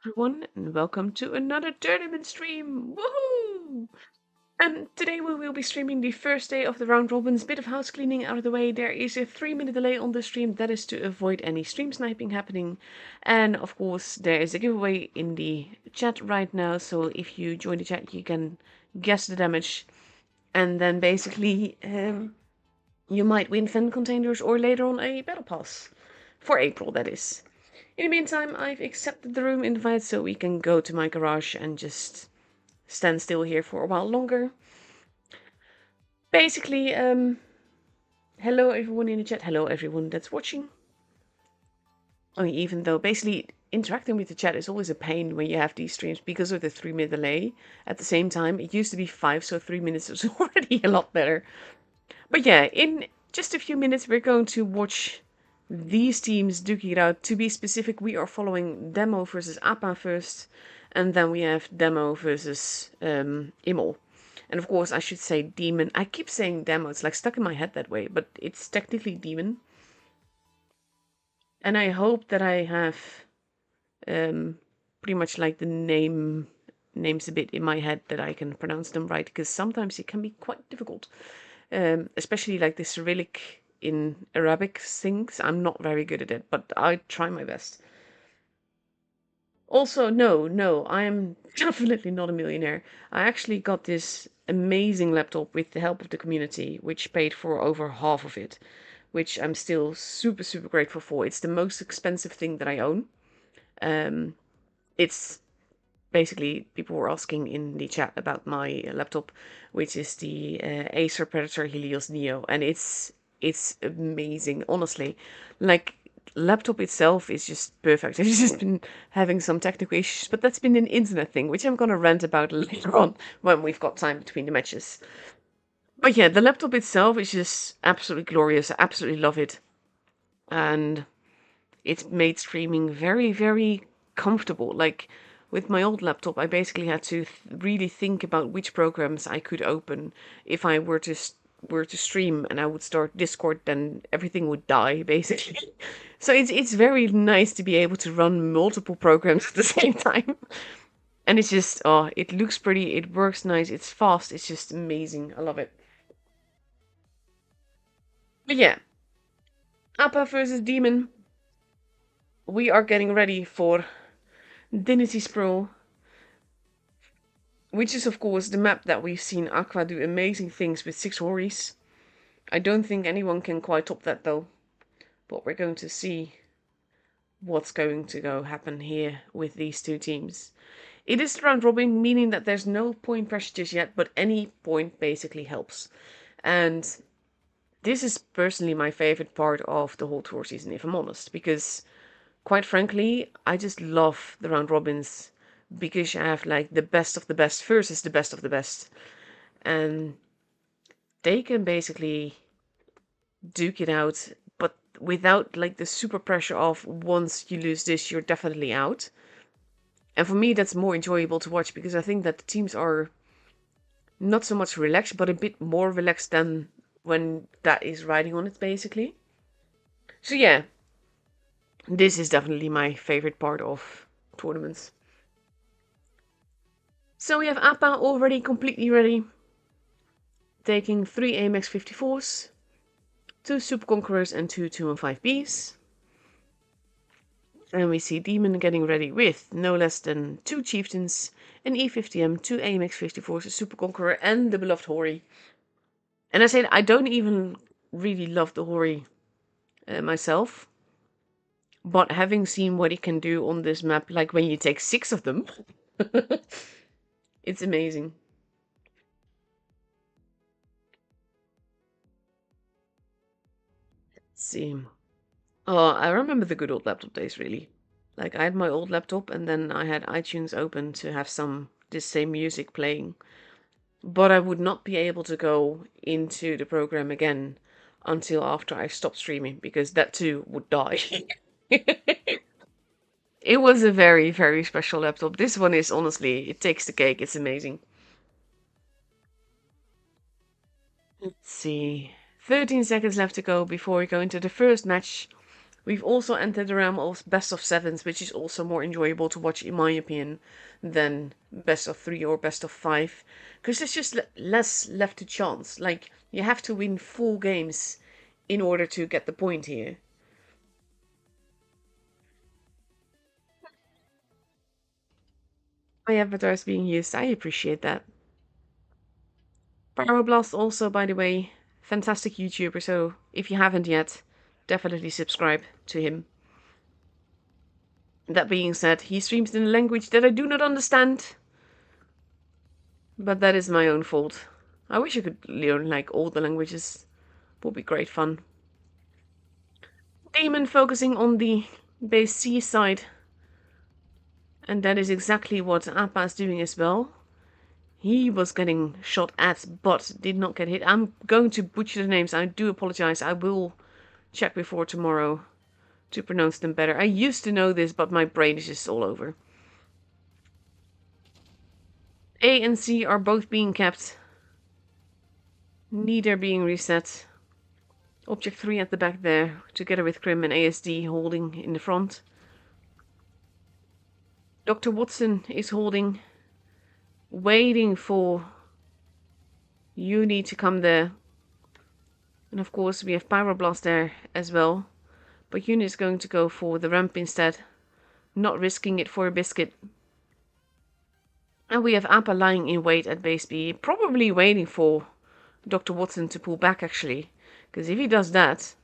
Everyone, and welcome to another tournament stream. Woohoo! And today we will be streaming the first day of the round robins. Bit of house cleaning out of the way. There is a 3-minute delay on the stream. That is to avoid any stream sniping happening. And of course, there is a giveaway in the chat right now. So if you join the chat, you can guess the damage. And then basically, you might win fan containers or later on a battle pass. For April, that is. In the meantime, I've accepted the room invite so we can go to my garage and just stand still here for a while longer. Basically, hello everyone in the chat, hello everyone that's watching. Even though basically interacting with the chat is always a pain when you have these streams because of the 3-minute delay. At the same time, it used to be 5, so 3 minutes is already a lot better. But yeah, in just a few minutes we're going to watch these teams duking it out. To be specific, we are following DEMOH versus APPA first, and then we have DEMOH versus IMMOR. And of course, I should say Demon. I keep saying DEMOH, it's like stuck in my head that way, but it's technically Demon. And I hope that I have pretty much like the names a bit in my head that I can pronounce them right, because sometimes it can be quite difficult. Especially like the Cyrillic in Arabic things. I'm not very good at it, but I try my best. Also, no, I am definitely not a millionaire. I actually got this amazing laptop with the help of the community, which paid for over half of it, which I'm still super, super grateful for. It's the most expensive thing that I own. It's basically, people were asking in the chat about my laptop, which is the Acer Predator Helios Neo, and it's amazing, honestly. Like, laptop itself is just perfect. I've just been having some technical issues, but that's been an internet thing, which I'm gonna rant about later on when we've got time between the matches. But yeah, the laptop itself is just absolutely glorious. I absolutely love it, and it's made streaming very, very comfortable. Like, with my old laptop, I basically had to really think about which programs I could open if I were to stream and I would start Discord, then everything would die basically. So it's very nice to be able to run multiple programs at the same time. And it's just, oh, it looks pretty, it works nice, it's fast, it's just amazing. I love it. But yeah, APPA versus Demon. We are getting ready for Dignity Sprawl, which is of course the map that we've seen Aqua do amazing things with 6 Horis. I don't think anyone can quite top that though, but we're going to see what's going to happen here with these two teams. It is round robin, meaning that there's no point pressure just yet, but any point basically helps. And this is personally my favorite part of the whole tour season, if I'm honest, because quite frankly, I just love the round robins because you have like the best of the best versus the best of the best. And they can basically duke it out, but without like the super pressure of once you lose this, you're definitely out. And for me, that's more enjoyable to watch because I think that the teams are not so much relaxed, but a bit more relaxed than when that is riding on it, basically. So yeah, this is definitely my favorite part of tournaments. So we have APPA already completely ready, taking 3 AMX 54s, 2 Super Conquerors and 2 215Bs. And we see Demon getting ready with no less than 2 Chieftains, an E50M, 2 AMX 54s, a Super Conqueror, and the beloved Hori. And I said I don't even really love the Hori myself, but having seen what it can do on this map, like when you take 6 of them, it's amazing. Let's see. Oh, I remember the good old laptop days, really. Like, I had my old laptop, and then I had iTunes open to have this same music playing. But I would not be able to go into the program again until after I stopped streaming, because that too would die. It was a very, very special laptop. This one is honestly, it takes the cake. It's amazing. Let's see. 13 seconds left to go before we go into the first match. We've also entered the realm of best of sevens, which is also more enjoyable to watch, in my opinion, than best of three or best of five. Because there's just less left to chance. Like, you have to win 4 games in order to get the point here. My avatar is being used. I appreciate that. Pyroblast also, by the way, fantastic YouTuber, so if you haven't yet, definitely subscribe to him. That being said, he streams in a language that I do not understand, but that is my own fault. I wish I could learn like all the languages. Would be great fun. Demon focusing on the base C side, and that is exactly what APPA is doing as well. He was getting shot at, but did not get hit. I'm going to butcher the names. I do apologize. I will check before tomorrow to pronounce them better. I used to know this, but my brain is just all over. A and C are both being kept. Neither being reset. Object 3 at the back there, together with Krim and ASD holding in the front. Dr. Watson is holding, waiting for Uni to come there. And of course we have Pyroblast there as well. But Uni is going to go for the ramp instead, not risking it for a biscuit. And we have APPA lying in wait at base B, probably waiting for Dr. Watson to pull back actually. Because if he does that,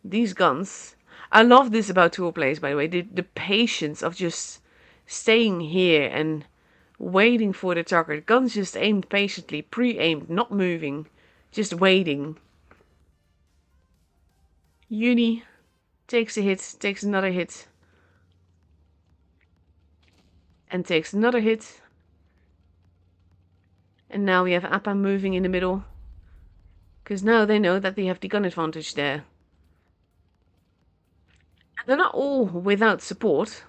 these guns... I love this about tour plays, by the way. The patience of just staying here and waiting for the target. Guns just aimed patiently, pre-aimed, not moving. Just waiting. Uni takes a hit, takes another hit. And takes another hit. And now we have APPA moving in the middle. Because now they know that they have the gun advantage there. They're not all without support,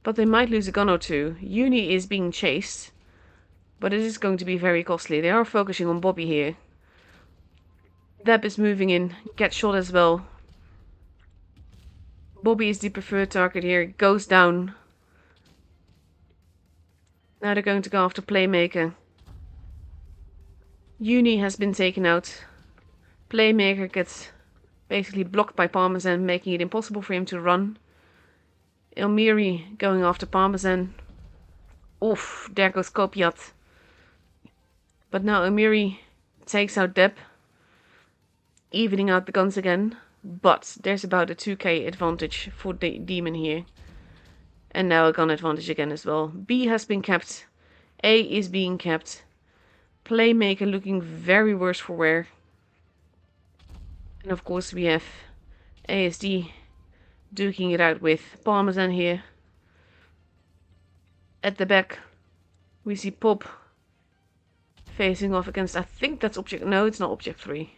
but they might lose a gun or two. Uni is being chased, but it is going to be very costly. They are focusing on Bobby here. Deb is moving in, gets shot as well. Bobby is the preferred target here, goes down. Now they're going to go after Playmaker. Uni has been taken out. Playmaker gets basically blocked by Parmesan, making it impossible for him to run. Elmiri going after Parmesan. Oof, there goes Kopiat. But now Elmiri takes out Deb, evening out the guns again. But there's about a 2k advantage for the Demon here. And now a gun advantage again as well. B has been kept. A is being kept. Playmaker looking very worse for wear. And of course we have ASD duking it out with Parmesan here. At the back we see Pop facing off against, I think that's object, no it's not object 3.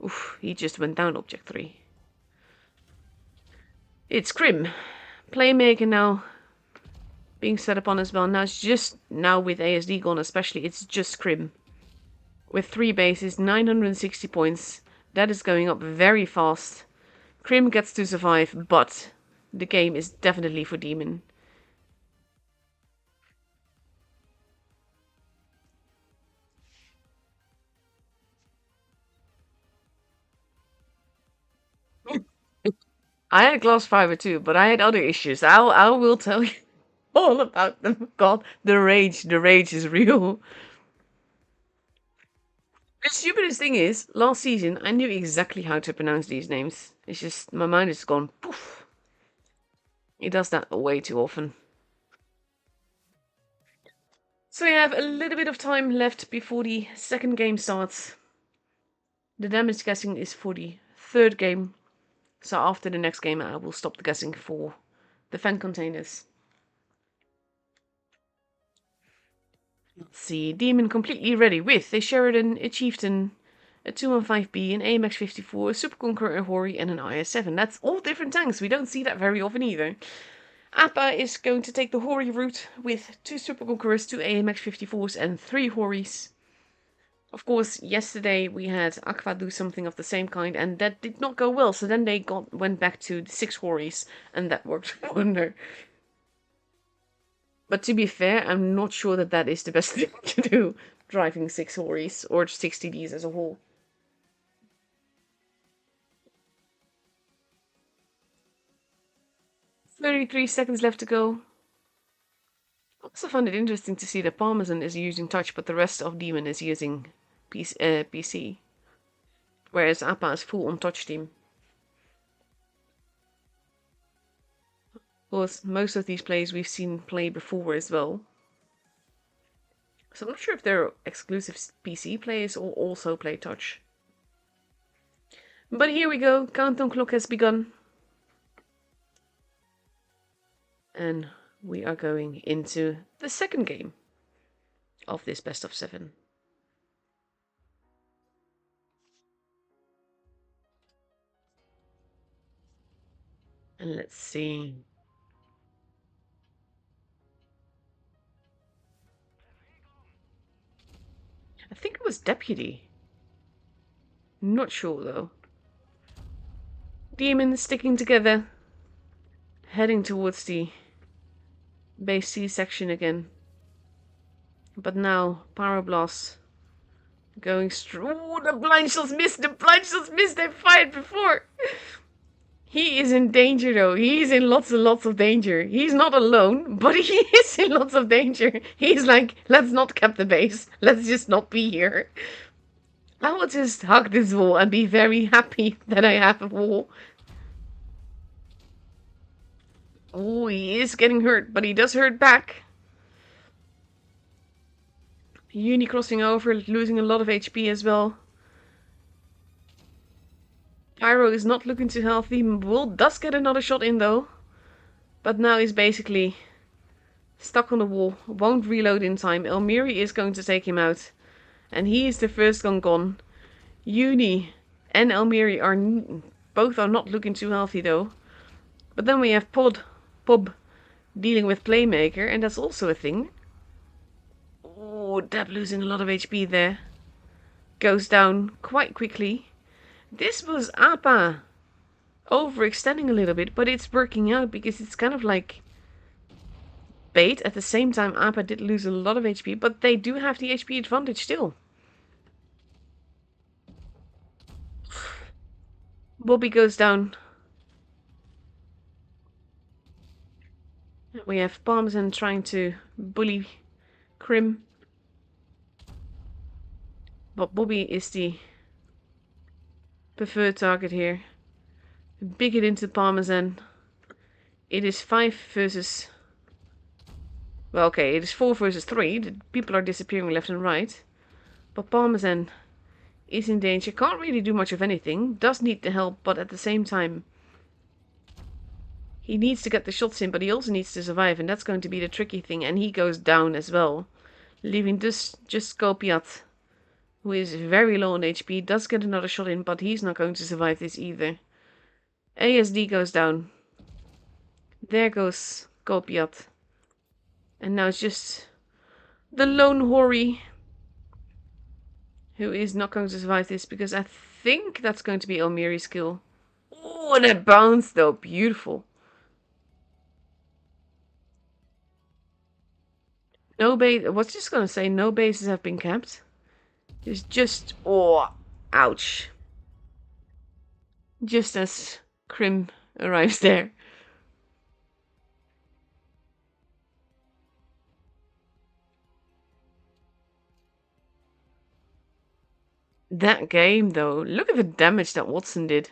Oof, he just went down object 3. It's Krim. Playmaker now being set upon as well. Now it's just, now with ASD gone especially, it's just Krim. With 3 bases, 960 points. That is going up very fast. Krim gets to survive, but the game is definitely for Demon. I had glass fiber too, but I had other issues. I will tell you all about them. God, the rage is real. The stupidest thing is, last season I knew exactly how to pronounce these names. It's just, my mind is gone poof. It does that way too often. So we have a little bit of time left before the second game starts. The damage guessing is for the third game. So after the next game I will stop the guessing for the fan containers. Let's see, Demon completely ready with a Sheridan, a Chieftain, a 215B, an AMX 54, a Super Conqueror, a Hori, and an IS-7. That's all different tanks. We don't see that very often either. APPA is going to take the Hori route with 2 Super Conquerors, 2 AMX 54s, and 3 Horis. Of course, yesterday we had APPA do something of the same kind, and that did not go well. So then they went back to the 6 worries, and that worked wonder. But to be fair, I'm not sure that that is the best thing to do, driving 6 worries or 6 TDs as a whole. 33 seconds left to go. I also find it interesting to see that Parmesan is using touch, but the rest of Demon is using PC. Whereas APPA is full on touch team. Of course, most of these plays we've seen play before as well. So I'm not sure if they're exclusive PC players or also play touch. But here we go, countdown clock has begun. And we are going into the second game of this best of 7. And let's see. I think it was Deputy. Not sure though. Demons sticking together. Heading towards the base C section again. But now, Pyroblast going straight. Oh, the blind shots missed! The blind shots missed! They fired before! He is in danger though. He's in lots and lots of danger. He's not alone, but he is in lots of danger. He's like, let's not cap the base. Let's just not be here. I will just hug this wall and be very happy that I have a wall. Oh, he is getting hurt, but he does hurt back. Uni crossing over, losing a lot of HP as well. Pyro is not looking too healthy. Bull does get another shot in though. But now he's basically stuck on the wall. Won't reload in time. Elmiri is going to take him out. And he is the first one gone. Uni and Elmiri are both are not looking too healthy though. But then we have Pob dealing with Playmaker, and that's also a thing. Oh, that losing a lot of HP there. Goes down quite quickly. This was APPA overextending a little bit, but it's working out because it's kind of like bait. At the same time, APPA did lose a lot of HP, but they do have the HP advantage still. Bobby goes down. We have Parmesan trying to bully Crim. But Bobby is the preferred target here. Big it into Parmesan. It is 5 versus... Well, okay, it is 4 versus 3. The people are disappearing left and right. But Parmesan is in danger. Can't really do much of anything. Does need the help, but at the same time... He needs to get the shots in, but he also needs to survive. And that's going to be the tricky thing. And he goes down as well. Leaving just Skopiat, who is very low on HP, does get another shot in, but he's not going to survive this either. ASD goes down. There goes Skopiat. And now it's just the lone Hori who is not going to survive this, because I think that's going to be Elmiri's kill. Oh, that bounce though, beautiful. No base. I was just gonna say no bases have been capped. It's just, oh, ouch. Just as Crim arrives there. That game though, look at the damage that Watson did.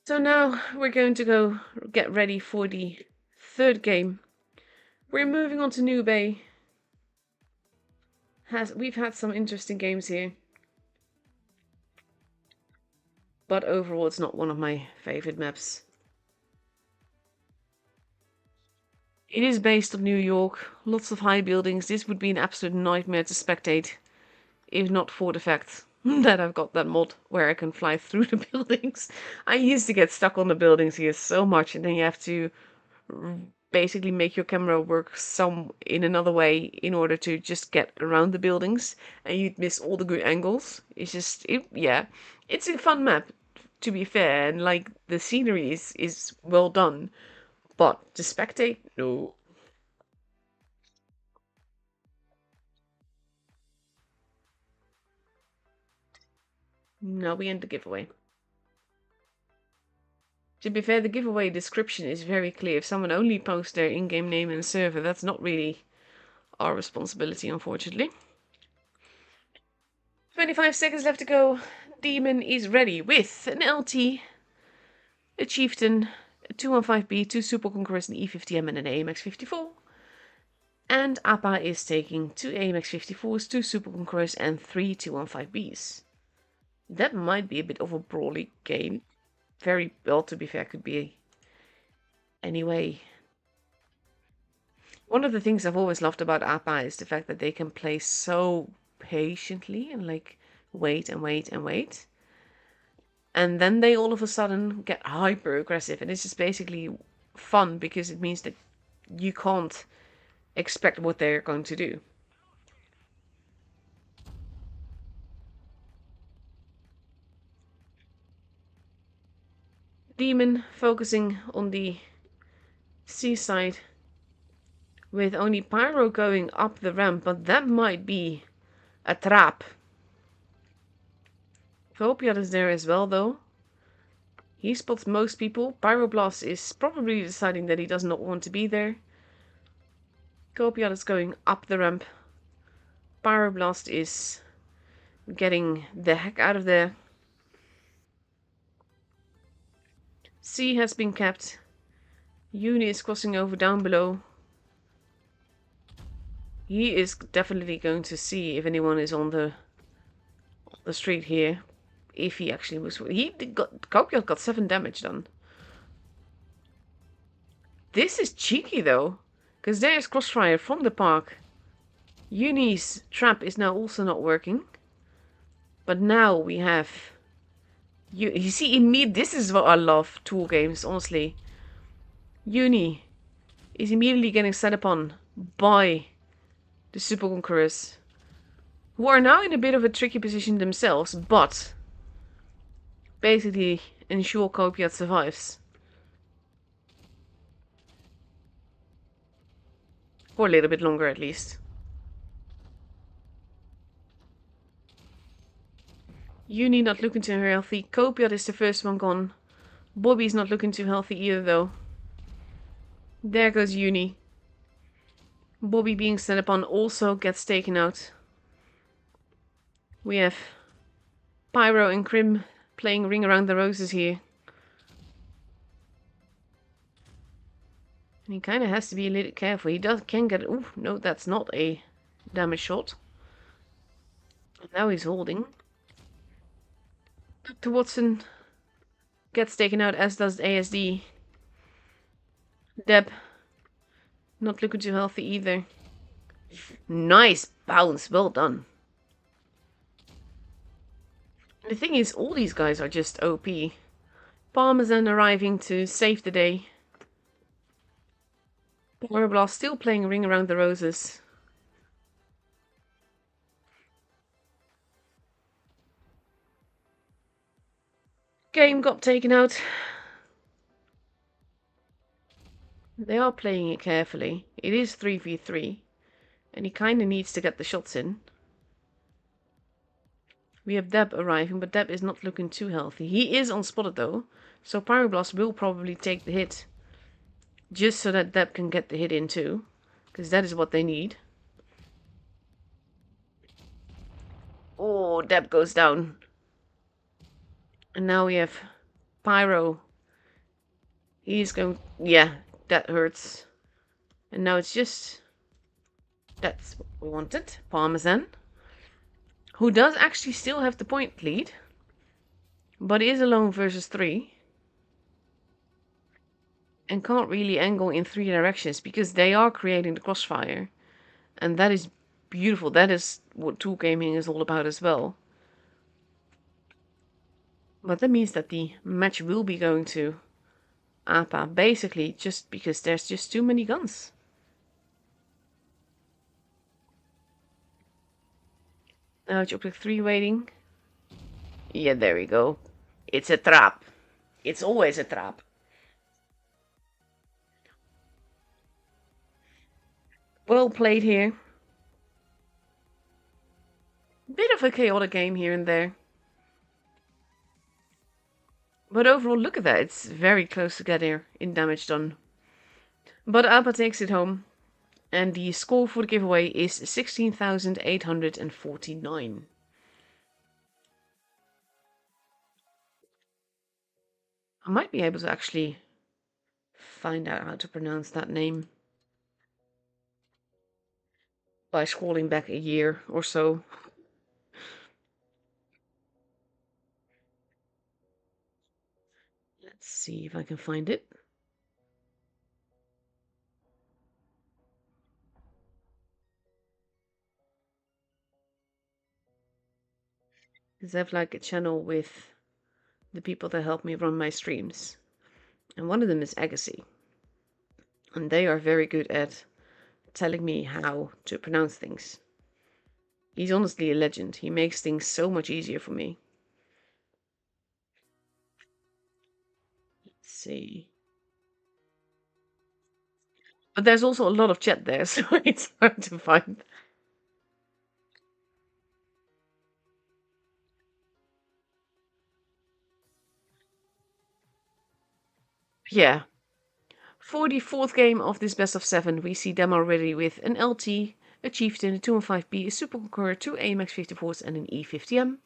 So now we're going to go get ready for the third game. We're moving on to New Bay. We've had some interesting games here. But overall it's not one of my favorite maps. It is based on New York, lots of high buildings. This would be an absolute nightmare to spectate, if not for the fact that I've got that mod where I can fly through the buildings. I used to get stuck on the buildings here so much, and then you have to basically make your camera work some in another way in order to just get around the buildings, and you'd miss all the good angles. It's just yeah, it's a fun map to be fair, and like the scenery is well done, but to spectate, no. No, we end the giveaway. To be fair, the giveaway description is very clear. If someone only posts their in-game name and server, that's not really our responsibility, unfortunately. 25 seconds left to go. Demon is ready with an LT, a Chieftain, a 215B, 2 Super Conquerors, an E50M, and an AMX 54. And APPA is taking 2 AMX 54s, 2 Super Conquerors, and 3 215Bs. That might be a bit of a brawly game. Very well, to be fair, could be. Anyway, one of the things I've always loved about APPA is the fact that they can play so patiently and like wait and wait and wait. And then they all of a sudden get hyper aggressive, and it's just basically fun because it means that you can't expect what they're going to do. Demon focusing on the seaside with only Pyro going up the ramp, but that might be a trap. Copiat is there as well though. He spots most people. Pyroblast is probably deciding that he does not want to be there. Copiat is going up the ramp. Pyroblast is getting the heck out of there. C has been capped. Uni is crossing over down below. He is definitely going to see if anyone is on the street here. If he actually was... Copiat got 7 damage done. This is cheeky though, because there's crossfire from the park. Uni's trap is now also not working. But now we have... You see, this is what I love, tool games, honestly. Uni is immediately getting set upon by the Super Conquerors, who are now in a bit of a tricky position themselves, but basically ensure Copiat survives. For a little bit longer at least. Uni not looking too healthy. Copiat is the first one gone. Bobby's not looking too healthy either though. There goes Uni. Bobby being set upon also gets taken out. We have Pyro and Crim playing Ring Around the Roses here. And he kind of has to be a little careful. He can get... Oh, no, that's not a damage shot. And now he's holding. Dr. Watson gets taken out, as does ASD. Deb, not looking too healthy either. Nice bounce, well done. The thing is, all these guys are just OP. Parmesan arriving to save the day. Pyroblast still playing Ring Around the Roses. Game got taken out. They are playing it carefully. It is 3v3. And he kind of needs to get the shots in. We have Deb arriving, but Deb is not looking too healthy. He is unspotted though. So Pyroblast will probably take the hit. Just so that Deb can get the hit in too. Because that is what they need. Oh, Deb goes down. And now we have Pyro. He's going... Yeah, that hurts. And now it's just... That's what we wanted. Parmesan. Who does actually still have the point lead. But is alone versus 3. And can't really angle in 3 directions. Because they are creating the crossfire. And that is beautiful. That is what tool gaming is all about as well. But that means that the match will be going to APPA, basically just because there's just too many guns. Now it's object 3 waiting. Yeah, there we go. It's a trap. It's always a trap. Well played here. Bit of a chaotic game here and there. But overall, look at that. It's very close together in damage done. But APPA takes it home. And the score for the giveaway is 16,849. I might be able to actually find out how to pronounce that name by scrolling back a year or so. Let's see if I can find it. Because I have like a channel with the people that help me run my streams. And one of them is Agassi. And they are very good at telling me how to pronounce things. He's honestly a legend. He makes things so much easier for me. Let's see. But there's also a lot of chat there, so it's hard to find. Yeah. For the fourth game of this best of 7, we see DEMOH ready with an LT, a Chieftain, a 215B, a Super Conqueror, 2 AMX 54s and an E50M.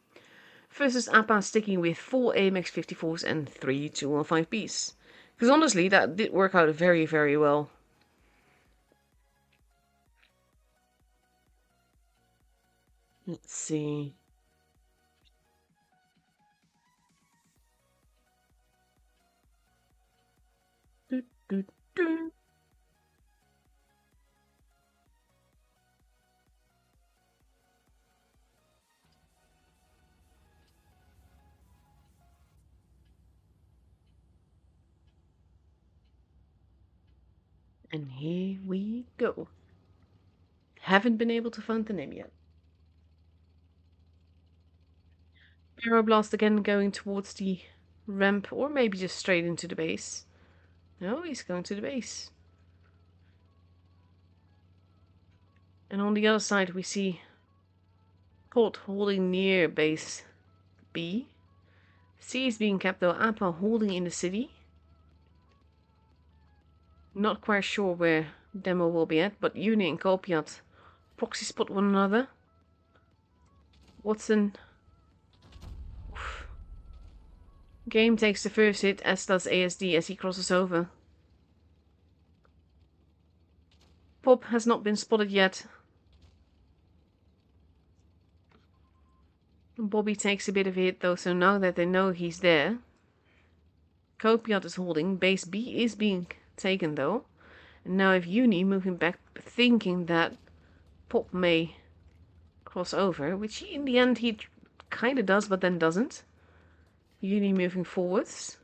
Versus APPA sticking with 4 AMX 54s and 3 215Bs. Because honestly, that did work out very, very well. Let's see. Doot, doot, doot. And here we go. Haven't been able to find the name yet. Aeroblast again going towards the ramp, or maybe just straight into the base. No, he's going to the base. And on the other side we see Pot holding near base B. C is being kept though, APPA holding in the city. Not quite sure where DEMOH will be at, but Uni and Copiat proxy spot one another. Watson. Oof. Game takes the first hit, as does ASD as he crosses over. Pop has not been spotted yet. Bobby takes a bit of a hit though, so now that they know he's there. Copiat is holding. Base B is being taken though. And now if Uni moving back, thinking that Pop may cross over, which in the end he kind of does, but then doesn't. Uni moving forwards.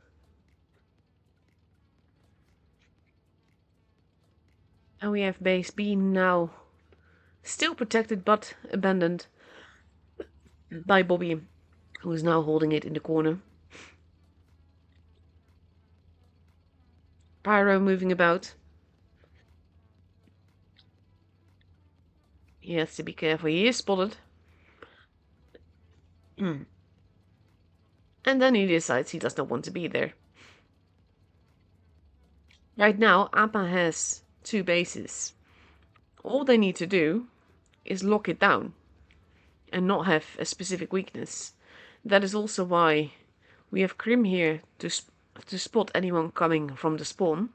And we have base B now still protected but abandoned by Bobby, who is now holding it in the corner. Pyro moving about. He has to be careful. He is spotted. And then he decides he does not want to be there. Right now, APPA has 2 bases. All they need to do is lock it down and not have a specific weakness. That is also why we have Krim here to spot anyone coming from the spawn.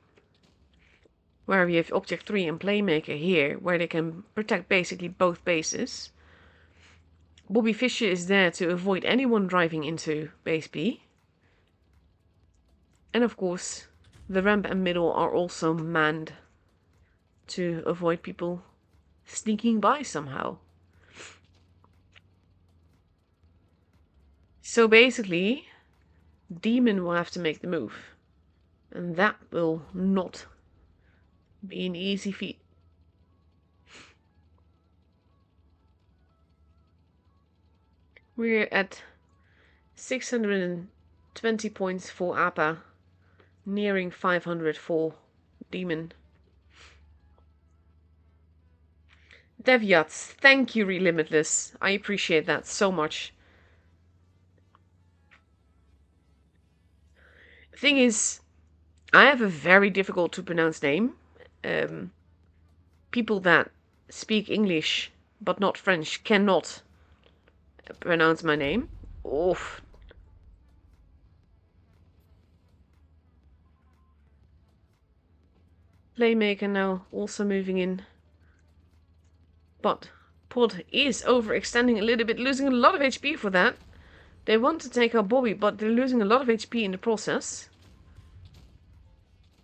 Where we have Object 3 and Playmaker here, where they can protect basically both bases. Bobby Fischer is there to avoid anyone driving into base B. And of course, the ramp and middle are also manned to avoid people sneaking by somehow. So basically, Demon will have to make the move. And that will not be an easy feat. We're at 620 points for APPA, nearing 500 for Demon. Devyats, thank you, Relimitless. I appreciate that so much. Thing is, I have a very difficult to pronounce name. People that speak English but not French cannot pronounce my name. Oof. Playmaker now also moving in. But Pod is overextending a little bit, losing a lot of HP for that. They want to take out Bobby, but they're losing a lot of HP in the process.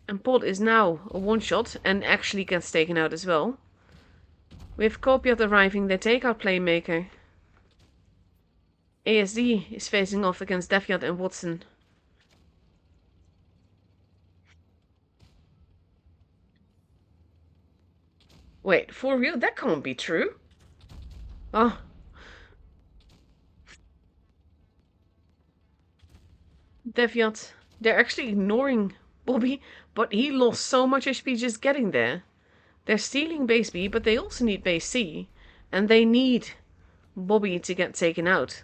And Pod is now a one-shot and actually gets taken out as well. With Copiat arriving, they take out Playmaker. ASD is facing off against Devyat and Watson. Wait, for real? That can't be true. Oh. Devyat. They're actually ignoring Bobby, but he lost so much HP just getting there. They're stealing base B, but they also need base C. And they need Bobby to get taken out.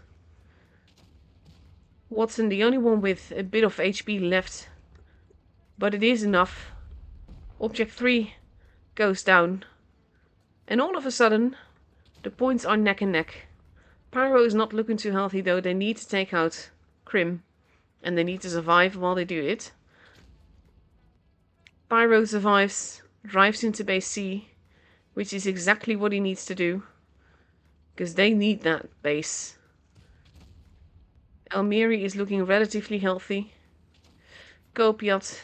Watson, the only one with a bit of HP left. But it is enough. Object 3 goes down. And all of a sudden, the points are neck and neck. Pyro is not looking too healthy though. They need to take out Crim. And they need to survive while they do it. Pyro survives, drives into base C, which is exactly what he needs to do. Because they need that base. Elmiri is looking relatively healthy. Copiat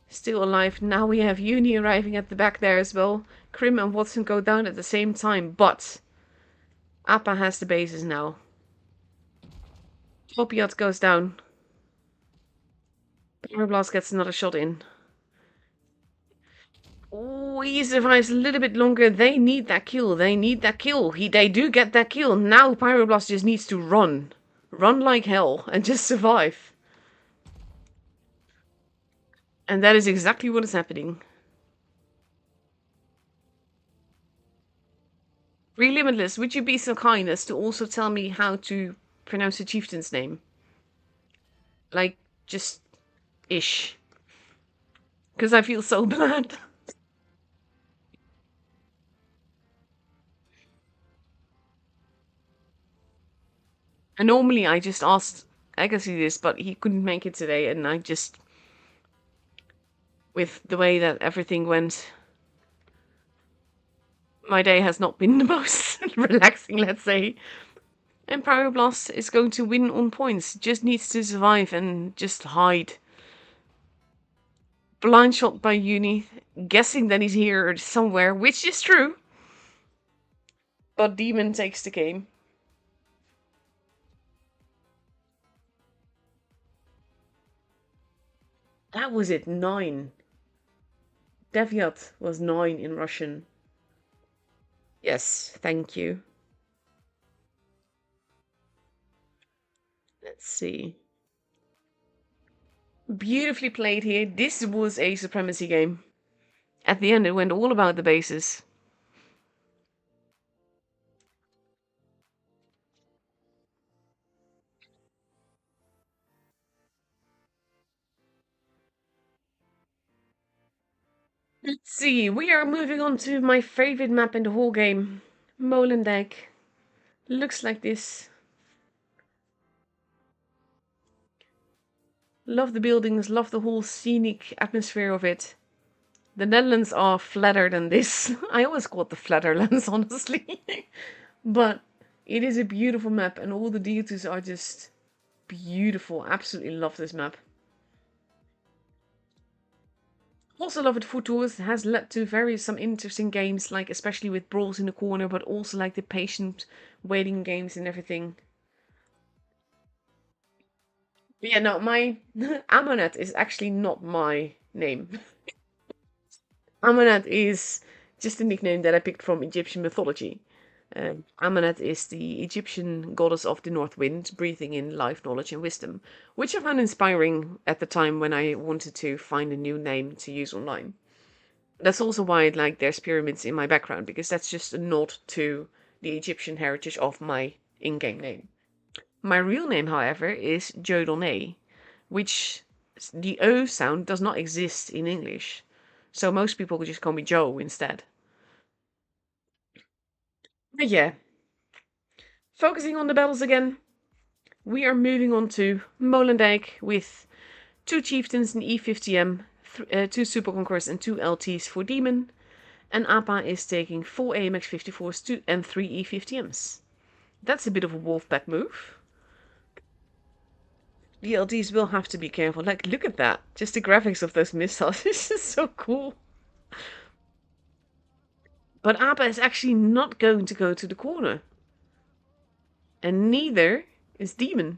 still alive. Now we have Uni arriving at the back there as well. Crim and Watson go down at the same time, but APPA has the bases now. Copiat goes down. Pyroblast gets another shot in. Oh, he survives a little bit longer. They need that kill. They need that kill. They do get that kill. Now Pyroblast just needs to run. Run like hell and just survive. And that is exactly what is happening. Relimitless, would you be so kind as to also tell me how to pronounce the chieftain's name? Like, just ish. Because I feel so bad. And normally I just asked Agassi this, but he couldn't make it today, and I just... With the way that everything went, my day has not been the most relaxing, let's say. And Pyroblast is going to win on points. Just needs to survive and just hide. Blind shot by Uni, guessing that he's here somewhere, which is true. But Demon takes the game. That was it, 9. Devyat was 9 in Russian. Yes, thank you. Let's see. Beautifully played here. This was a supremacy game. At the end, it went all about the bases. Let's see. We are moving on to my favorite map in the whole game. Molenbeek. Looks like this. Love the buildings, love the whole scenic atmosphere of it. The Netherlands are flatter than this. I always call it the Flatterlands, honestly. But it is a beautiful map and all the deities are just beautiful. Absolutely love this map. Also love it for tours. It has led to some interesting games, like especially with brawls in the corner, but also like the patient waiting games and everything. Yeah, no, my Amunet is actually not my name. Amunet is just a nickname that I picked from Egyptian mythology. Amunet is the Egyptian goddess of the north wind, breathing in life, knowledge, and wisdom, which I found inspiring at the time when I wanted to find a new name to use online. That's also why like there's pyramids in my background, because that's just a nod to the Egyptian heritage of my in-game name. My real name, however, is Jodonay, which the O sound does not exist in English. So most people could just call me Joe instead. But yeah, focusing on the battles again, we are moving on to Molendijk with 2 chieftains in E50M, 2 super conquerors and 2 LTs for demon. And APPA is taking 4 AMX 54s and 3 E50Ms. That's a bit of a wolfpack move. The LDs will have to be careful. Like, look at that. Just the graphics of those missiles. This is so cool. But APPA is actually not going to go to the corner. And neither is Demon.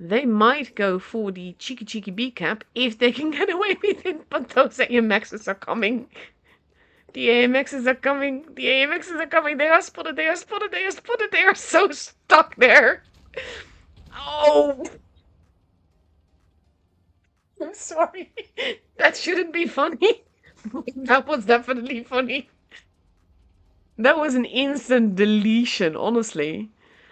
They might go for the cheeky B cap if they can get away with it. But those AMXs are coming. The AMXs are coming. The AMXs are coming. They are spotted. They are spotted. They are spotted. They are so stuck there. Oh! I'm sorry. That shouldn't be funny. That was definitely funny. That was an instant deletion, honestly.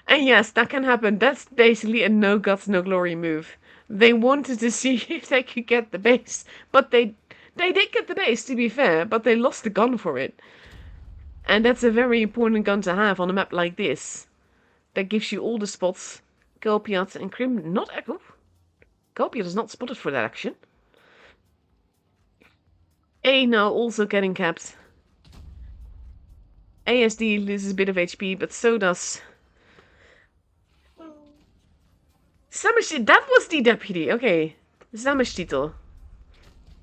And yes, that can happen. That's basically a no guts, no glory move. They wanted to see if they could get the base, but they did get the base, to be fair, but they lost the gun for it. And that's a very important gun to have on a map like this. That gives you all the spots. Golpiat and Krim not echo. Golpiat is not spotted for that action. A now also getting capped. ASD loses a bit of HP, but so does Samashtitel. That was the deputy. Okay, Samashtitel.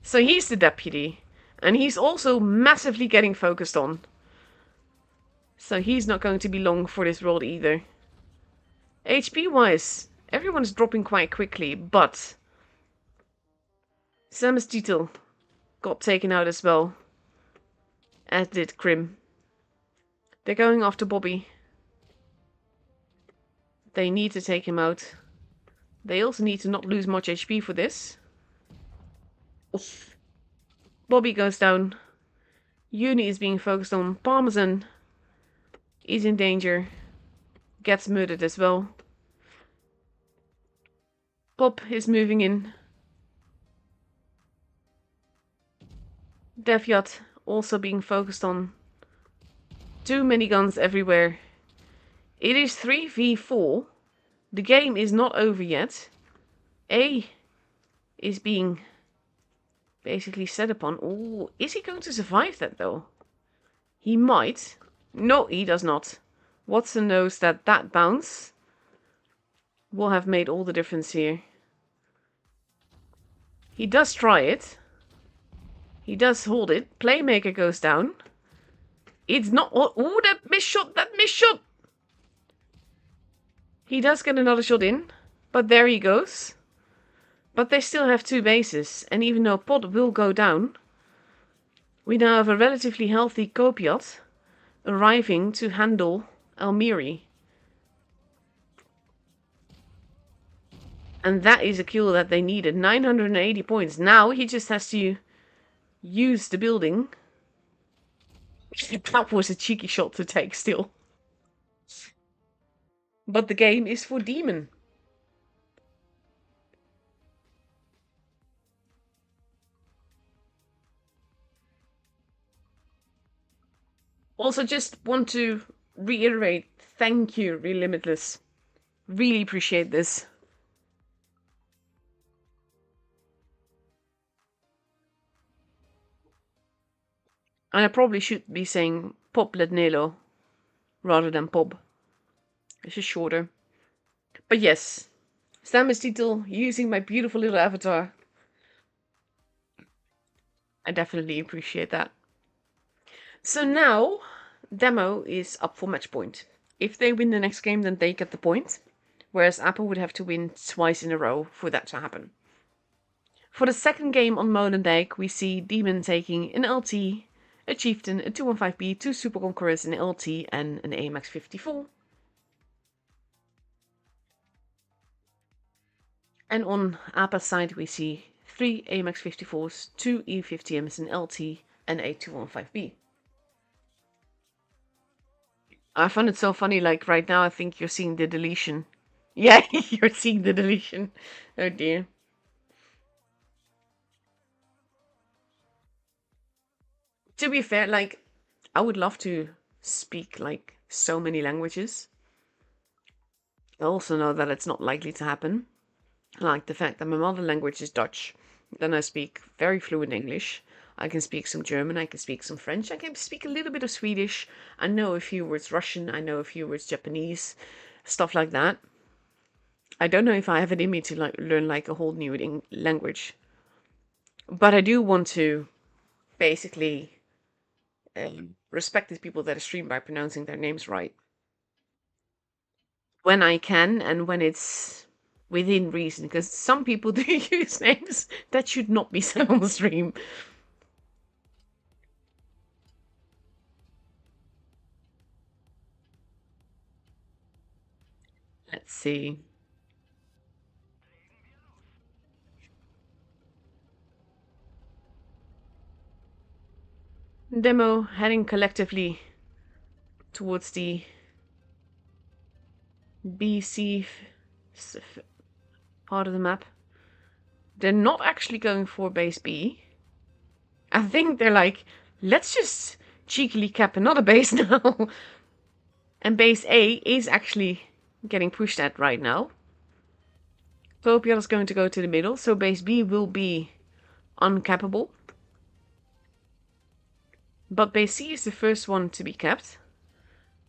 So he's the deputy, and he's also massively getting focused on. So he's not going to be long for this world either. HP-wise, everyone's dropping quite quickly, but Samashtitel got taken out as well, as did Krim. They're going after Bobby. They need to take him out. They also need to not lose much HP for this. Oof. Bobby goes down. Uni is being focused on. Parmesan is in danger. Gets murdered as well. Pop is moving in. Devyat also being focused on. Too many guns everywhere. It is 3v4. The game is not over yet. A is being basically set upon. Oh, is he going to survive that though? He might. No, he does not. Watson knows that that bounce will have made all the difference here. He does try it. He does hold it. Playmaker goes down. It's not... Oh, that missed shot! That missed shot! He does get another shot in. But there he goes. But they still have 2 bases. And even though Pod will go down, we now have a relatively healthy Kopiat arriving to handle Almiri. And that is a kill that they needed. 980 points. Now he just has to use the building. That was a cheeky shot to take still. But the game is for Demon. Also, just want to reiterate, thank you, Relimitless. Really appreciate this. And I probably should be saying Pop Lednelo rather than Pop. It's just shorter. But yes, Samashtitel using my beautiful little avatar. I definitely appreciate that. So now, DEMOH is up for match point. If they win the next game, then they get the point. whereas APPA would have to win twice in a row for that to happen. For the second game on Molendijk, we see Demon taking an LT, a Chieftain, a 215B, 2 Super Conquerors, an LT, and an AMX 54. And on APPA's side, we see 3 AMX 54s, 2 E50Ms, an LT, and a 215B. I found it so funny, like right now I think you're seeing the deletion. Yeah, you're seeing the deletion. Oh dear. To be fair, like, I would love to speak like so many languages. I also know that it's not likely to happen. Like the fact that my mother language is Dutch, then I speak very fluent English. I can speak some German, I can speak some French, I can speak a little bit of Swedish. I know a few words Russian, I know a few words Japanese, stuff like that. I don't know if I have it in me to like learn like a whole new language. But I do want to basically respect these people that stream by pronouncing their names right. When I can and when it's within reason, because some people do use names that should not be said on the stream. Let's see. Demo heading collectively towards the BC part of the map. They're not actually going for base B. I think they're like, let's just cheekily cap another base now. And base A is actually getting pushed at right now. Copiot is going to go to the middle, so base B will be uncappable. But base C is the first one to be capped.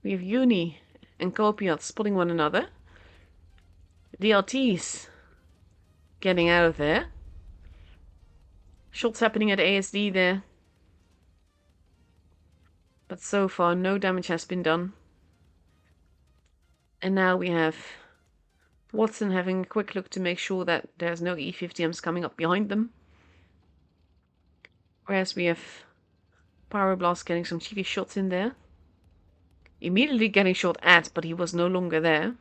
We have Uni and Copiot spotting one another. DLTs getting out of there. Shots happening at ASD there. But so far no damage has been done. And now we have Watson having a quick look to make sure that there's no E50Ms coming up behind them. Whereas we have Pyroblast getting some cheeky shots in there. Immediately getting shot at, but he was no longer there.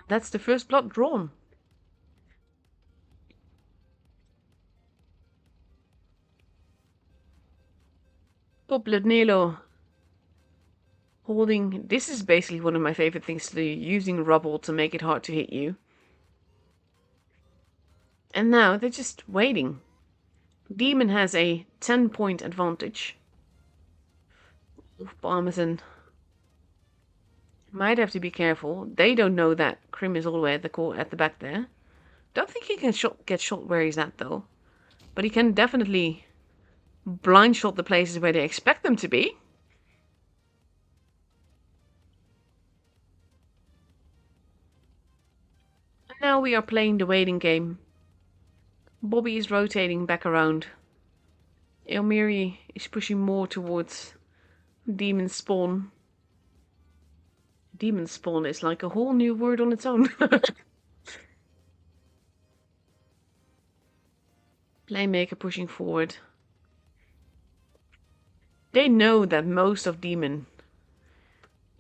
That's the first blood drawn. Top blood Nelo holding. This is basically one of my favorite things to do, using rubble to make it hard to hit you. And now they're just waiting. Demon has a 10-point advantage. Parmesan might have to be careful. They don't know that Krim is all the way at the back there. Don't think he can get shot where he's at though. But he can definitely blind shot the places where they expect them to be. And now we are playing the waiting game. Bobby is rotating back around. Elmiri is pushing more towards Demon Spawn. Demon Spawn is like a whole new word on its own. Playmaker pushing forward. They know that most of Demon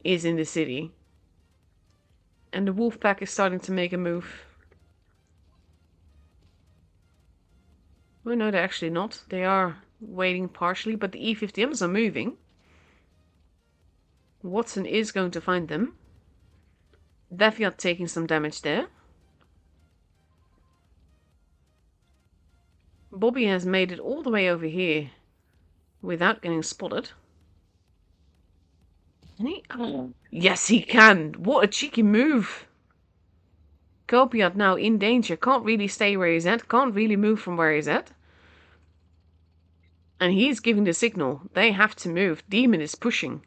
is in the city. And the wolf pack is starting to make a move. Well, no, they're actually not. They are waiting partially, but the E50Ms are moving. Watson is going to find them. Deviat taking some damage there. Bobby has made it all the way over here without getting spotted. Can he? Oh. Yes, he can. What a cheeky move. Copiot now in danger. Can't really stay where he's at. Can't really move from where he's at. And he's giving the signal. They have to move. Demon is pushing.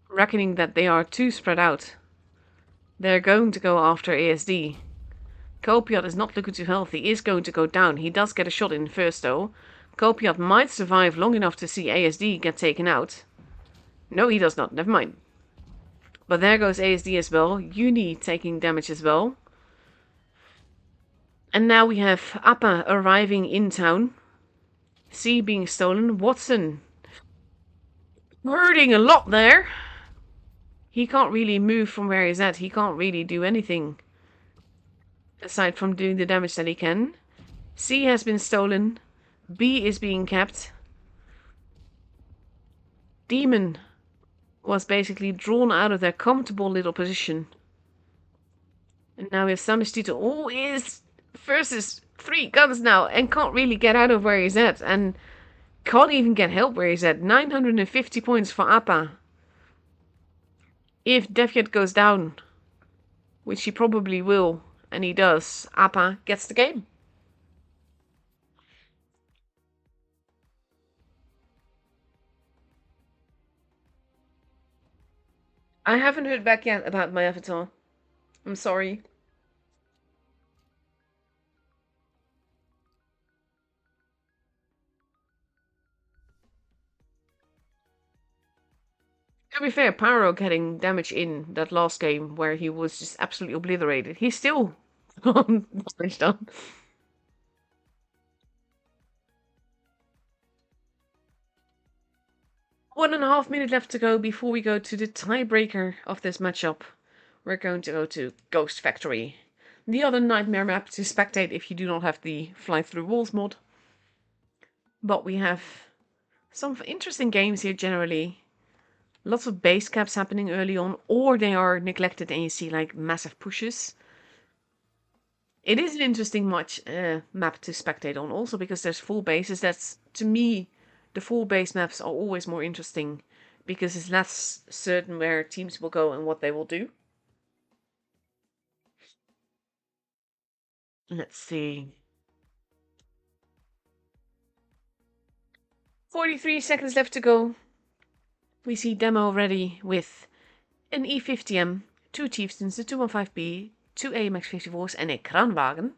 Reckoning that they are too spread out. They're going to go after ASD. Copiot is not looking too healthy. He is going to go down. He does get a shot in first though. Copiot might survive long enough to see ASD get taken out. No, he does not. Never mind. But there goes ASD as well. Uni taking damage as well. And now we have APPA arriving in town. C being stolen. Watson hurting a lot there. He can't really move from where he's at. He can't really do anything aside from doing the damage that he can. C has been stolen. B is being kept. Demon was basically drawn out of their comfortable little position. And now we have Samistito. Oh, is versus 3 guns now and can't really get out of where he's at. And can't even get help where he's at. 950 points for APPA. If Deviat goes down, which he probably will, and he does, APPA gets the game. I haven't heard back yet about my avatar. I'm sorry. To be fair, Pyro getting damage in that last game where he was just absolutely obliterated. He's still on damage done. 1.5 minutes left to go before we go to the tiebreaker of this matchup. We're going to go to Ghost Factory. The other nightmare map to spectate if you do not have the Fly Through Walls mod. But we have some interesting games here generally. Lots of base caps happening early on, or they are neglected and you see like massive pushes. It is an interesting map to spectate on also because there's full bases. That's, to me, the full base maps are always more interesting because it's less certain where teams will go and what they will do. Let's see. 43 seconds left to go. We see DEMOH ready with an E50M, 2 Chieftains, a 215B, 2 AMX 54s and a Kranwagen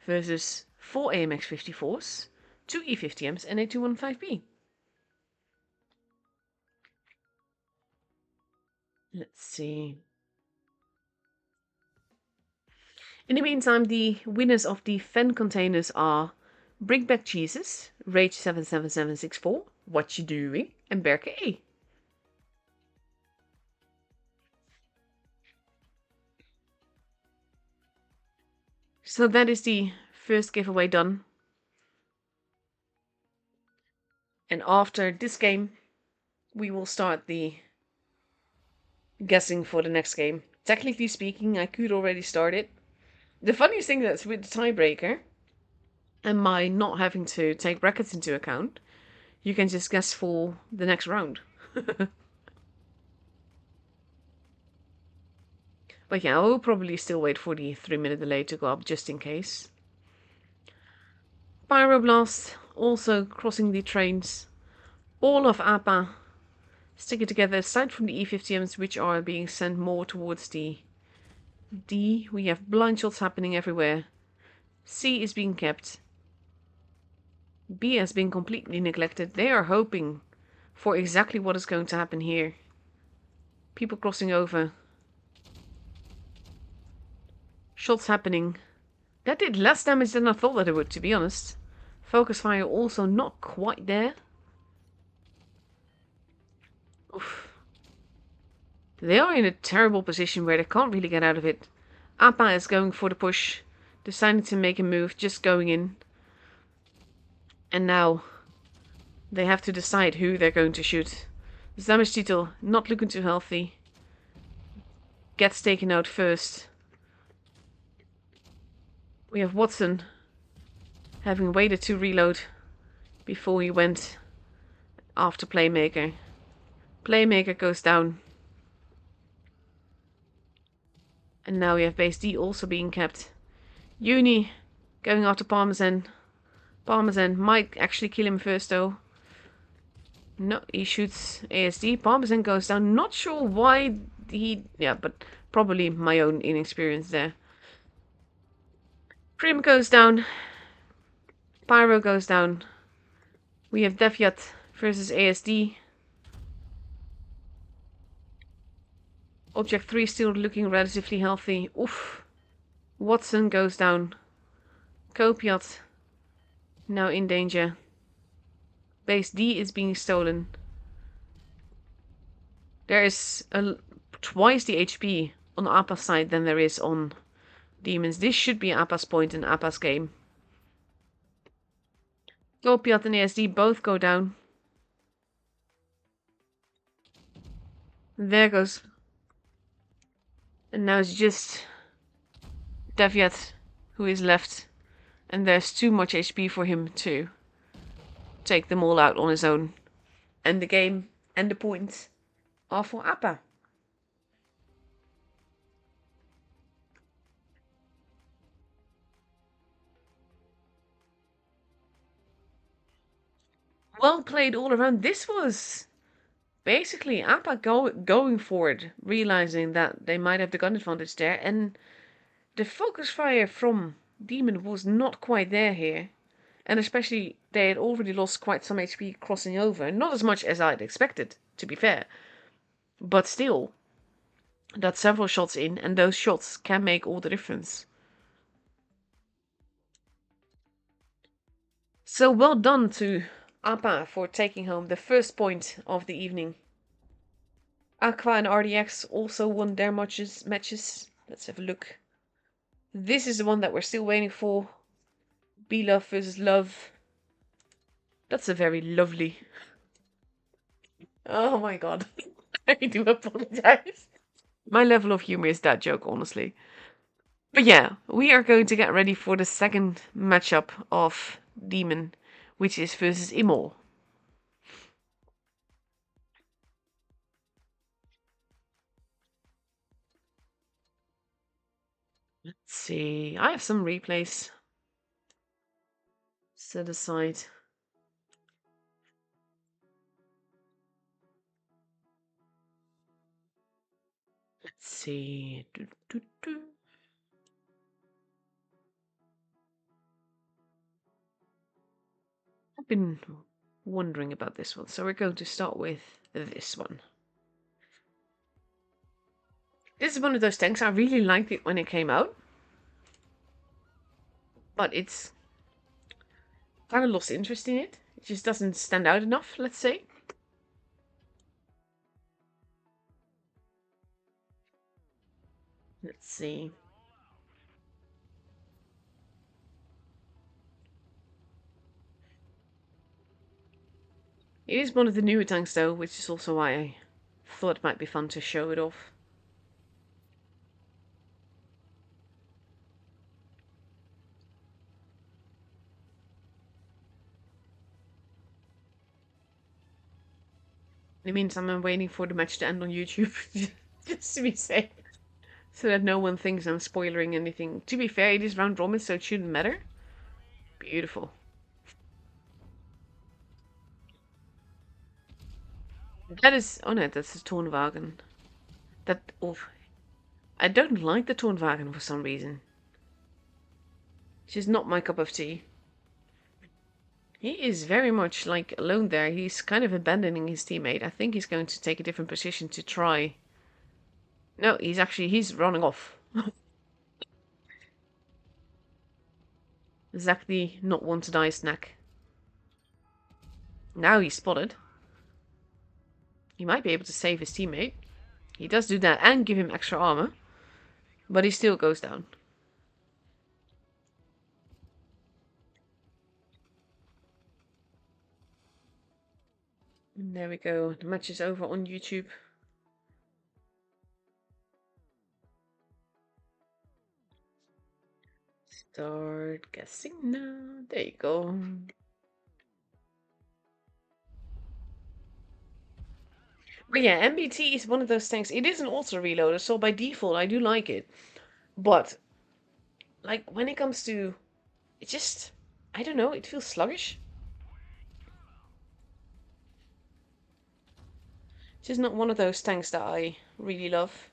versus 4 AMX 54s, 2 E50Ms and a 215B. Let's see. In the meantime, the winners of the Fen containers are Bring Back Jesus, Rage 77764, What You Doing, and Berke A. So that is the first giveaway done. And after this game, we will start the guessing for the next game. Technically speaking, I could already start it. The funniest thing that's with the tiebreaker, and my not having to take brackets into account, you can just guess for the next round. But yeah, I'll probably still wait for the 3-minute delay to go up just in case. Pyroblast also crossing the trains. All of APPA sticking together aside from the E50Ms, which are being sent more towards the D. We have blind shots happening everywhere. C is being kept. B has been completely neglected. They are hoping for exactly what is going to happen here. People crossing over. Shots happening. That did less damage than I thought that it would, to be honest. Focus fire also not quite there. Oof. They are in a terrible position where they can't really get out of it. APPA is going for the push. Deciding to make a move, just going in. And now they have to decide who they're going to shoot. Zamestito, not looking too healthy. Gets taken out first. We have Watson having waited to reload before he went after Playmaker. Playmaker goes down. And now we have base D also being kept. Uni going after Parmesan. Parmesan might actually kill him first though. No, he shoots ASD. Parmesan goes down. Not sure why he... Yeah, but probably my own inexperience there. Prim goes down. Pyro goes down. We have Deviat versus ASD. Object 3 still looking relatively healthy. Oof. Watson goes down. Copiot now in danger. Base D is being stolen. There is twice the HP on APPA's side than there is on Demons. This should be APPA's point in APPA's game. Copiot and ASD both go down. There goes. And now it's just Deviat who is left. And there's too much HP for him to take them all out on his own. And the game and the points are for APPA. Well played all around. This was basically APPA going forward, realizing that they might have the gun advantage there. And the focus fire from Demon was not quite there here. And especially, they had already lost quite some HP crossing over. Not as much as I'd expected, to be fair. But still, that's several shots in, and those shots can make all the difference. So well done to APPA for taking home the first point of the evening. Aqua and RDX also won their matches. Let's have a look. This is the one that we're still waiting for. B-Love versus Love. That's a very lovely... Oh my god. I do apologize. My level of humor is that joke, honestly. But yeah, we are going to get ready for the second matchup of Demon, which is versus IMMOR. Let's see. I have some replays set aside. Let's see. I've been wondering about this one, so we're going to start with this one. This is one of those tanks. I really liked it when it came out, but it's kind of lost interest in it. It just doesn't stand out enough, let's say. Let's see. It is one of the newer tanks though, which is also why I thought it might be fun to show it off. In the meantime, I'm waiting for the match to end on YouTube, just to be safe. So that no one thinks I'm spoiling anything. To be fair, it is round robin, so it shouldn't matter. Beautiful. That is... Oh no, that's the Tornwagen. That... Oh, I don't like the Tornwagen for some reason. It's just not my cup of tea. He is very much, like, alone there. He's kind of abandoning his teammate. I think he's going to take a different position to try... No, he's running off. Exactly not one to die snack. Now he's spotted. He might be able to save his teammate. He does do that and give him extra armor. But he still goes down. And there we go. The match is over on YouTube. Start guessing now. There you go. But yeah, MBT is one of those tanks. It is an auto reloader, so by default I do like it. But like when it comes to it just I don't know, it feels sluggish. It's just not one of those tanks that I really love.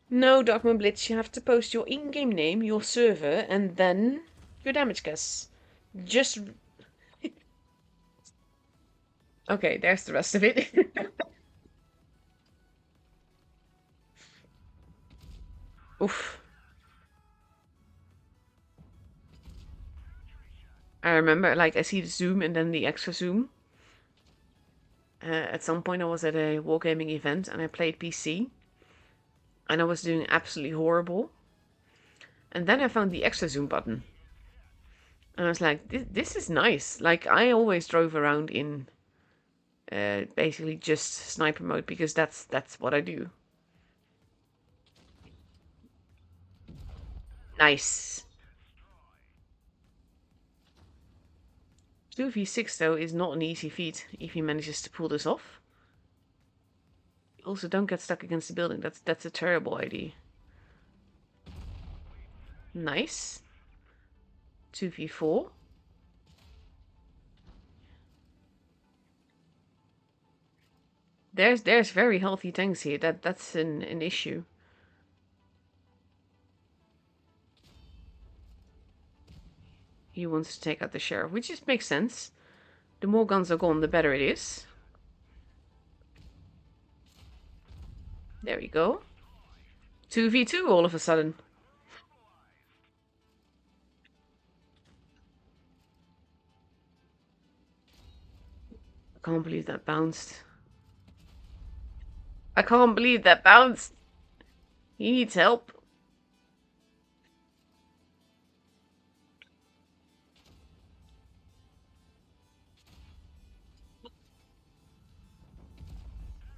No, Darkman Blitz, you have to post your in-game name, your server, and then your damage guess. Just... Okay, there's the rest of it. Oof. I remember, like, I see the zoom and then the extra zoom. At some point I was at a wargaming event and I played PC. And I was doing absolutely horrible. And then I found the extra zoom button. And I was like, this is nice. Like, I always drove around in basically just sniper mode because that's what I do. Nice. 2v6 though is not an easy feat if he manages to pull this off. Also, don't get stuck against the building. That's a terrible idea. Nice. 2v4. There's very healthy tanks here. That's an issue. He wants to take out the sheriff, which just makes sense. The more guns are gone, the better it is. There we go. 2v2 all of a sudden. I can't believe that bounced. I can't believe that bounced. He needs help.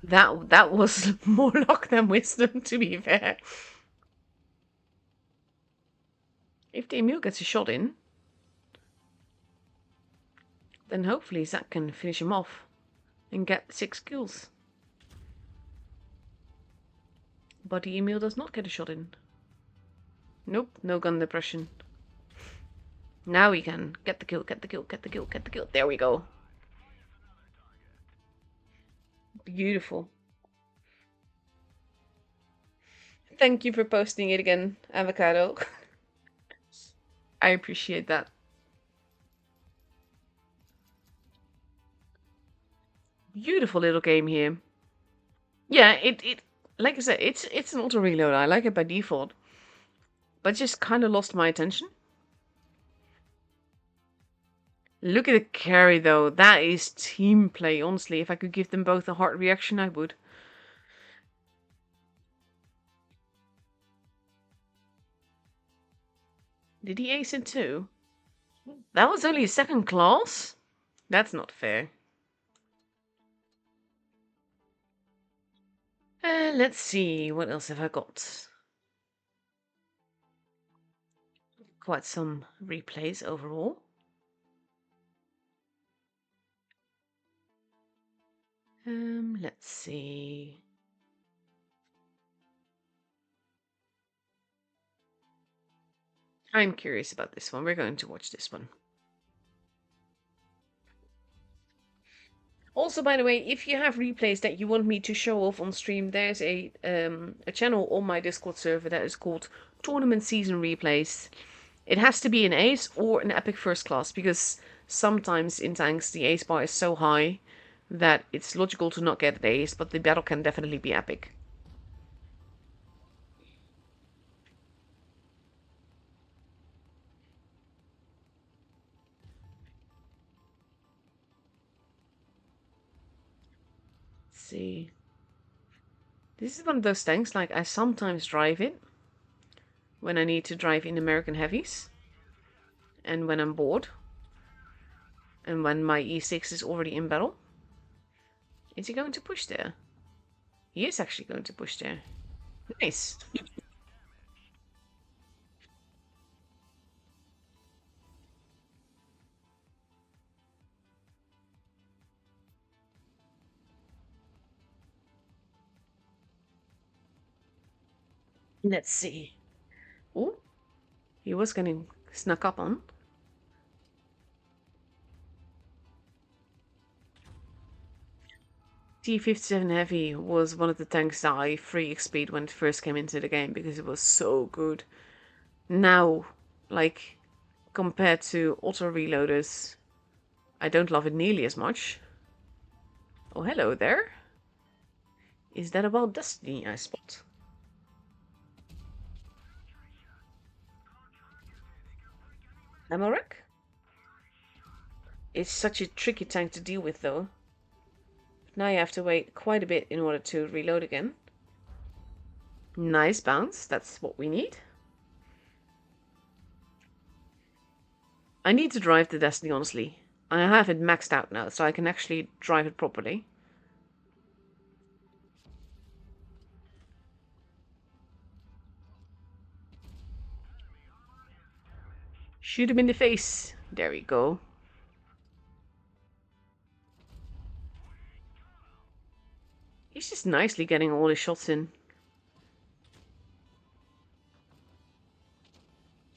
That was more luck than wisdom, to be fair. If the Emil gets a shot in, then hopefully Zach can finish him off and get 6 kills. But the Emil does not get a shot in. Nope, no gun depression. Now we can get the kill, get the kill, get the kill, get the kill. There we go. Beautiful. Thank you for posting it again, Avocado. I appreciate that. Beautiful little game here. Yeah, it like I said, it's an auto reload. I like it by default. But just kind of lost my attention. Look at the carry though. That is team play, honestly. If I could give them both a heart reaction, I would. Did he ace it too? That was only a second class? That's not fair. Let's see, what else have I got? Quite some replays overall. Let's see. I'm curious about this one. We're going to watch this one. Also, by the way, if you have replays that you want me to show off on stream, there's a channel on my Discord server that is called Tournament Season Replays. It has to be an ace or an epic first class, because sometimes in tanks the ace bar is so high that it's logical to not get an ace, but the battle can definitely be epic. Let's see. This is one of those tanks, like, I sometimes drive it when I need to drive in American heavies, and when I'm bored, and when my E6 is already in battle. Is he going to push there? He is actually going to push there. Nice. Let's see. Oh, he was getting snuck up on. T57 Heavy was one of the tanks that I free XP'd when it first came into the game because it was so good. Now, like, compared to auto reloaders, I don't love it nearly as much. Oh, hello there. Is that about Destiny I spot? AMMOR. It's such a tricky tank to deal with though. Now you have to wait quite a bit in order to reload again. Nice bounce, that's what we need. I need to drive the Destiny, honestly. I have it maxed out now, so I can actually drive it properly. Shoot him in the face. There we go. He's just nicely getting all his shots in.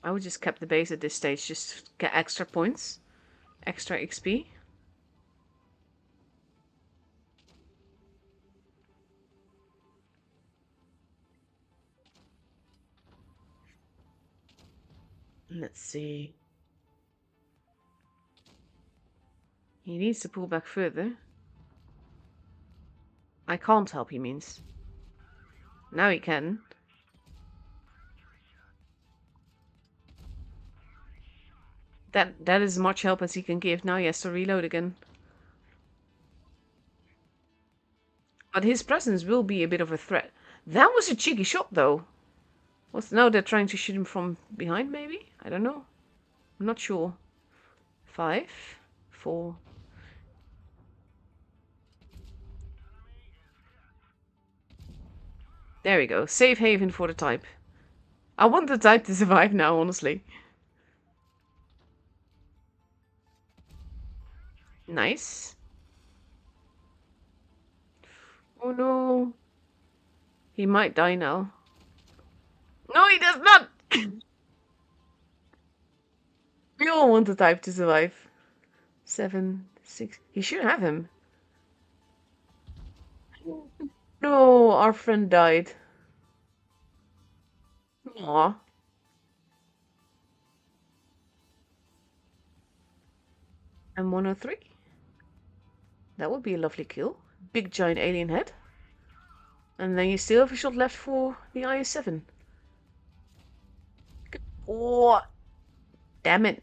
I would just keep the base at this stage, just get extra points. Extra XP. Let's see. He needs to pull back further. I can't help, he means. Now he can. That is as much help as he can give. Now he has to reload again. But his presence will be a bit of a threat. That was a cheeky shot, though. Now they're trying to shoot him from behind, maybe? I don't know. I'm not sure. 5, 4. There we go. Safe haven for the type. I want the type to survive now, honestly. Nice. Oh no. He might die now. No, he does not! We all want the type to survive. 7, 6. He should have him. No, our friend died. Aw. And 103. That would be a lovely kill. Big giant alien head. And then you still have a shot left for the IS-7. Oh, damn it.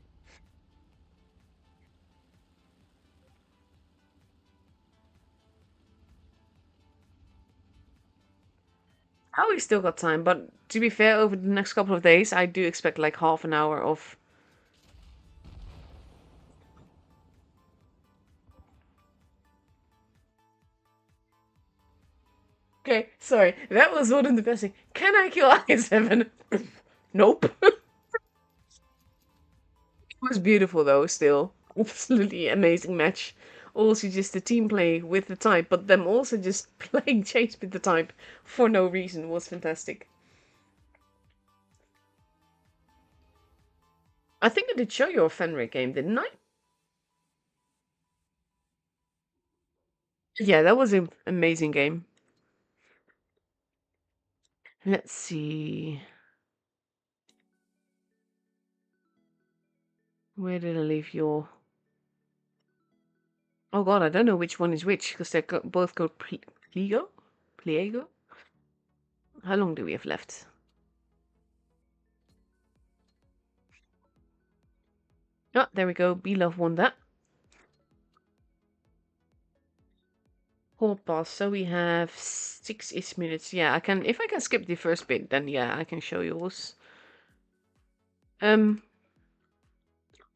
Oh, we still got time, but to be fair, over the next couple of days, I do expect like half an hour of... Okay, sorry, that was one of the best things. Can I kill IS-7? Nope. It was beautiful though, still. Absolutely amazing match. Also just the team play with the type, but them also just playing chase with the type for no reason was fantastic. I think I did show you a Fenrir game, didn't I? Yeah, that was an amazing game. Let's see. Where did I leave your... Oh god, I don't know which one is which, because they both go Pliego? Pliego? How long do we have left? Oh, there we go. B-Love won that. Hold pause. So we have 6-ish minutes. Yeah, I can... If I can skip the first bit, then yeah, I can show yours.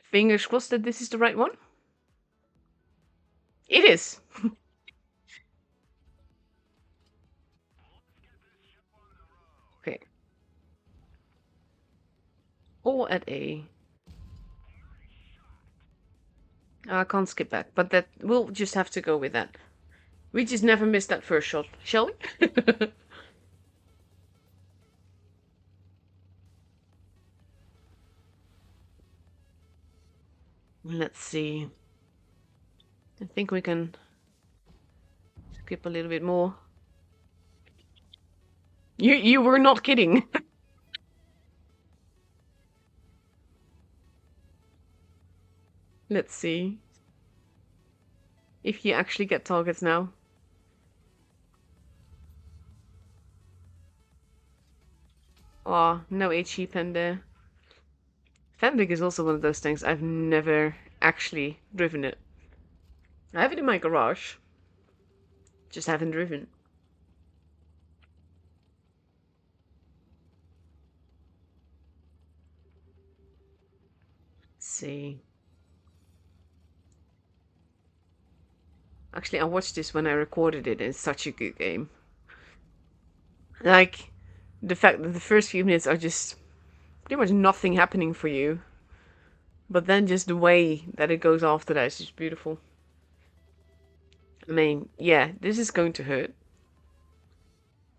Fingers crossed that this is the right one. It is! Okay. All at A. I can't skip that, but that we'll just have to go with that. We just never missed that first shot, shall we? Let's see. I think we can skip a little bit more. You were not kidding. Let's see if you actually get targets now. Oh, no HE pen there. Fenwick is also one of those things I've never actually driven it. I have it in my garage, just haven't driven. Let's see. Actually, I watched this when I recorded it. It's such a good game. Like, the fact that the first few minutes are just pretty much nothing happening for you. But then just the way that it goes after that is just beautiful. I mean, yeah, this is going to hurt.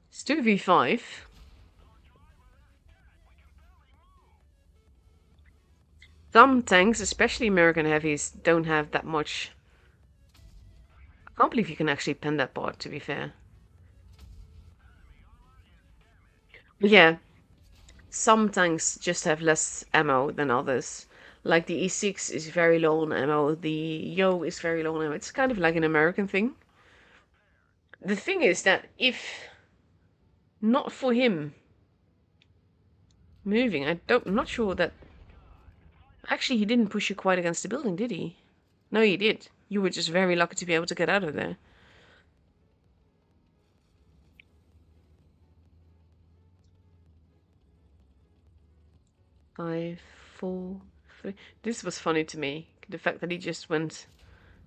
It's 2v5. Some tanks, especially American heavies, don't have that much. I can't believe you can actually pen that part, to be fair. Yeah, some tanks just have less ammo than others. Like the E6 is very low on ammo, the Yo is very low on ammo. It's kind of like an American thing. The thing is that if not for him moving, I'm not sure that. Actually, he didn't push you quite against the building, did he? No, he did. You were just very lucky to be able to get out of there. 5, 4, 3. This was funny to me. The fact that he just went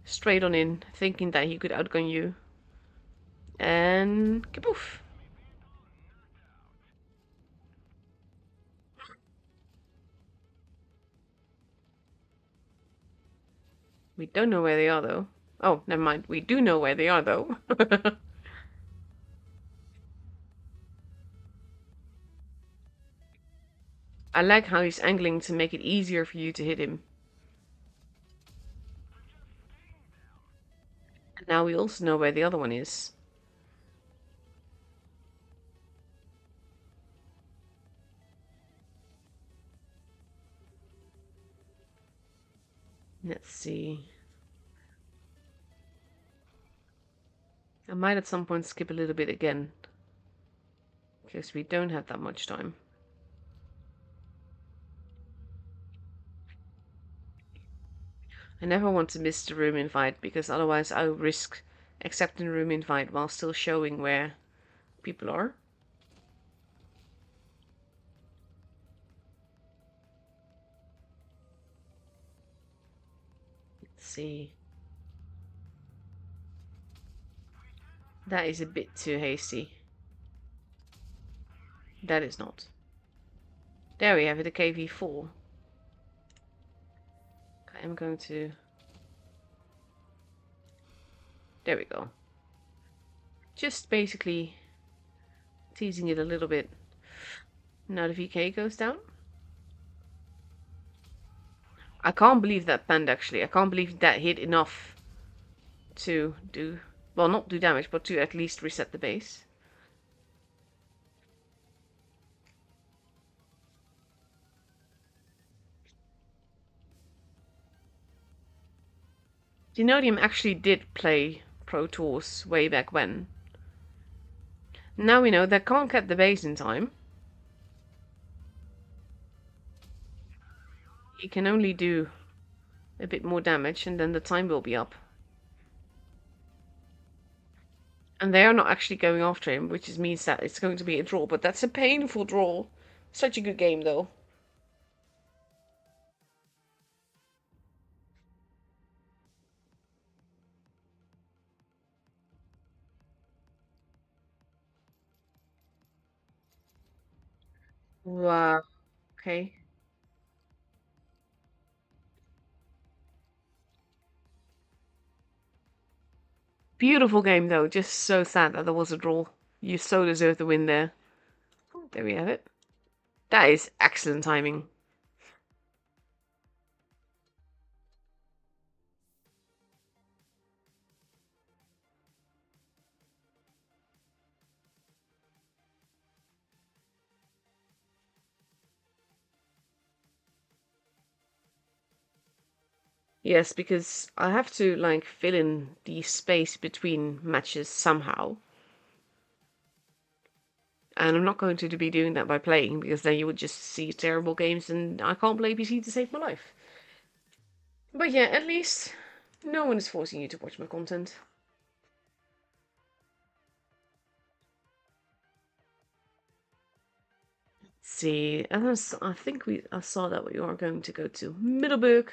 straight on in, thinking that he could outgun you. And kaboof. We don't know where they are, though. Oh, never mind. We do know where they are, though. I like how he's angling to make it easier for you to hit him. And now we also know where the other one is. Let's see. I might at some point skip a little bit again. Because we don't have that much time. I never want to miss the room invite, because otherwise I'll risk accepting the room invite while still showing where people are. Let's see. That is a bit too hasty. That is not. There we have it, a KV4. I'm going to... There we go. Just basically teasing it a little bit. Now the VK goes down. I can't believe that panned, actually. I can't believe that hit enough to do... Well, not do damage, but to at least reset the base. Denodium actually did play Pro Tours way back when. Now we know that can't get the base in time. He can only do a bit more damage and then the time will be up. And they are not actually going after him, which means that it's going to be a draw. But that's a painful draw. Such a good game, though. Wow. Okay. Beautiful game, though. Just so sad that there was a draw. You so deserve the win there. There we have it. That is excellent timing. Yes, because I have to, like, fill in the space between matches somehow. And I'm not going to be doing that by playing, because then you would just see terrible games, and I can't play PC to save my life. But yeah, at least no one is forcing you to watch my content. Let's see, and I think I saw that we are going to go to Middelburg.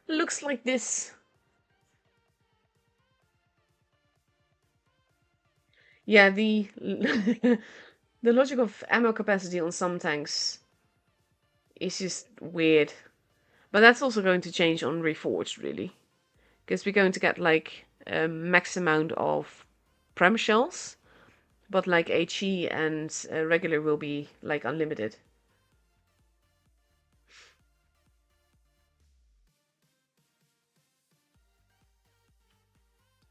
Looks like this. Yeah, the the logic of ammo capacity on some tanks is just weird. But that's also going to change on Reforged, really. Because we're going to get like a max amount of prem shells, but like HE and regular will be like unlimited.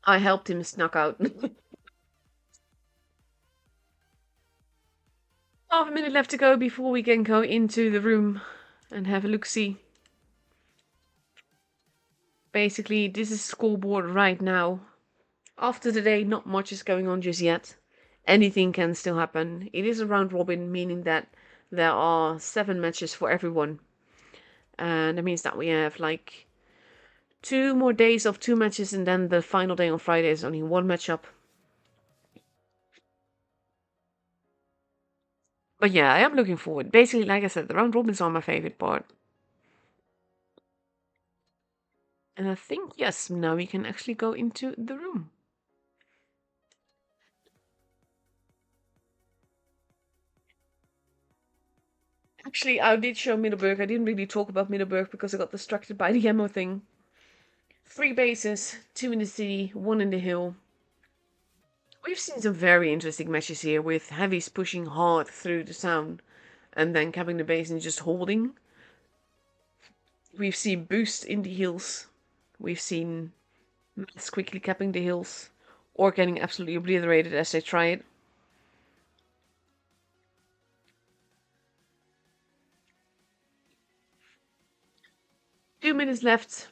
I helped him snuck out. Half a minute left to go before we can go into the room and have a look-see. Basically, this is scoreboard right now. After the day, not much is going on just yet. Anything can still happen. It is a round robin, meaning that there are 7 matches for everyone. And that means that we have like 2 more days of 2 matches, and then the final day on Friday is only 1 matchup. But yeah, I am looking forward. Basically, like I said, the round robins are my favorite part. And I think, yes, now we can actually go into the room. Actually, I did show Middelburg. I didn't really talk about Middelburg because I got distracted by the ammo thing. 3 bases, 2 in the city, 1 in the hill. We've seen some very interesting matches here with heavies pushing hard through the town and then capping the base and just holding. We've seen boost in the hills. We've seen mats quickly capping the hills or getting absolutely obliterated as they try it. Two minutes left.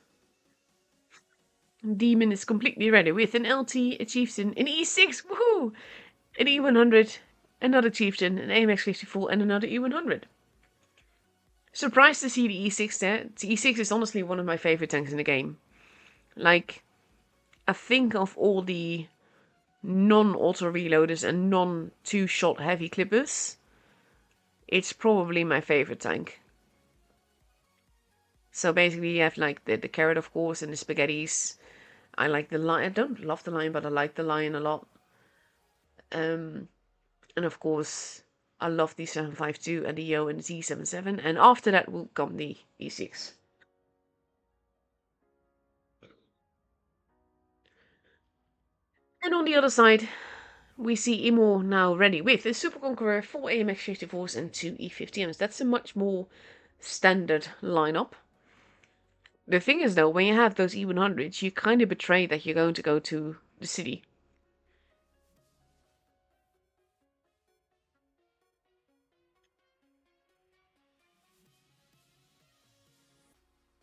Demon is completely ready with an LT, a chieftain, an E6, woohoo! An E100, another chieftain, an AMX 54, and another E100. Surprised to see the E6 there. The E6 is honestly one of my favorite tanks in the game. Like, I think of all the non-auto reloaders and non-two-shot heavy clippers, it's probably my favorite tank. So basically you have like the carrot, of course, and the spaghettis. I like the lion. I don't love the lion, but I like the lion a lot. And of course, I love the 752 and the Yo and the Z77. And after that will come the E6. And on the other side, we see IMMOR now ready with a Super Conqueror, 4 AMX 54s and 2 E50Ms. That's a much more standard lineup. The thing is though, when you have those E100s, you kind of betray that you're going to go to the city.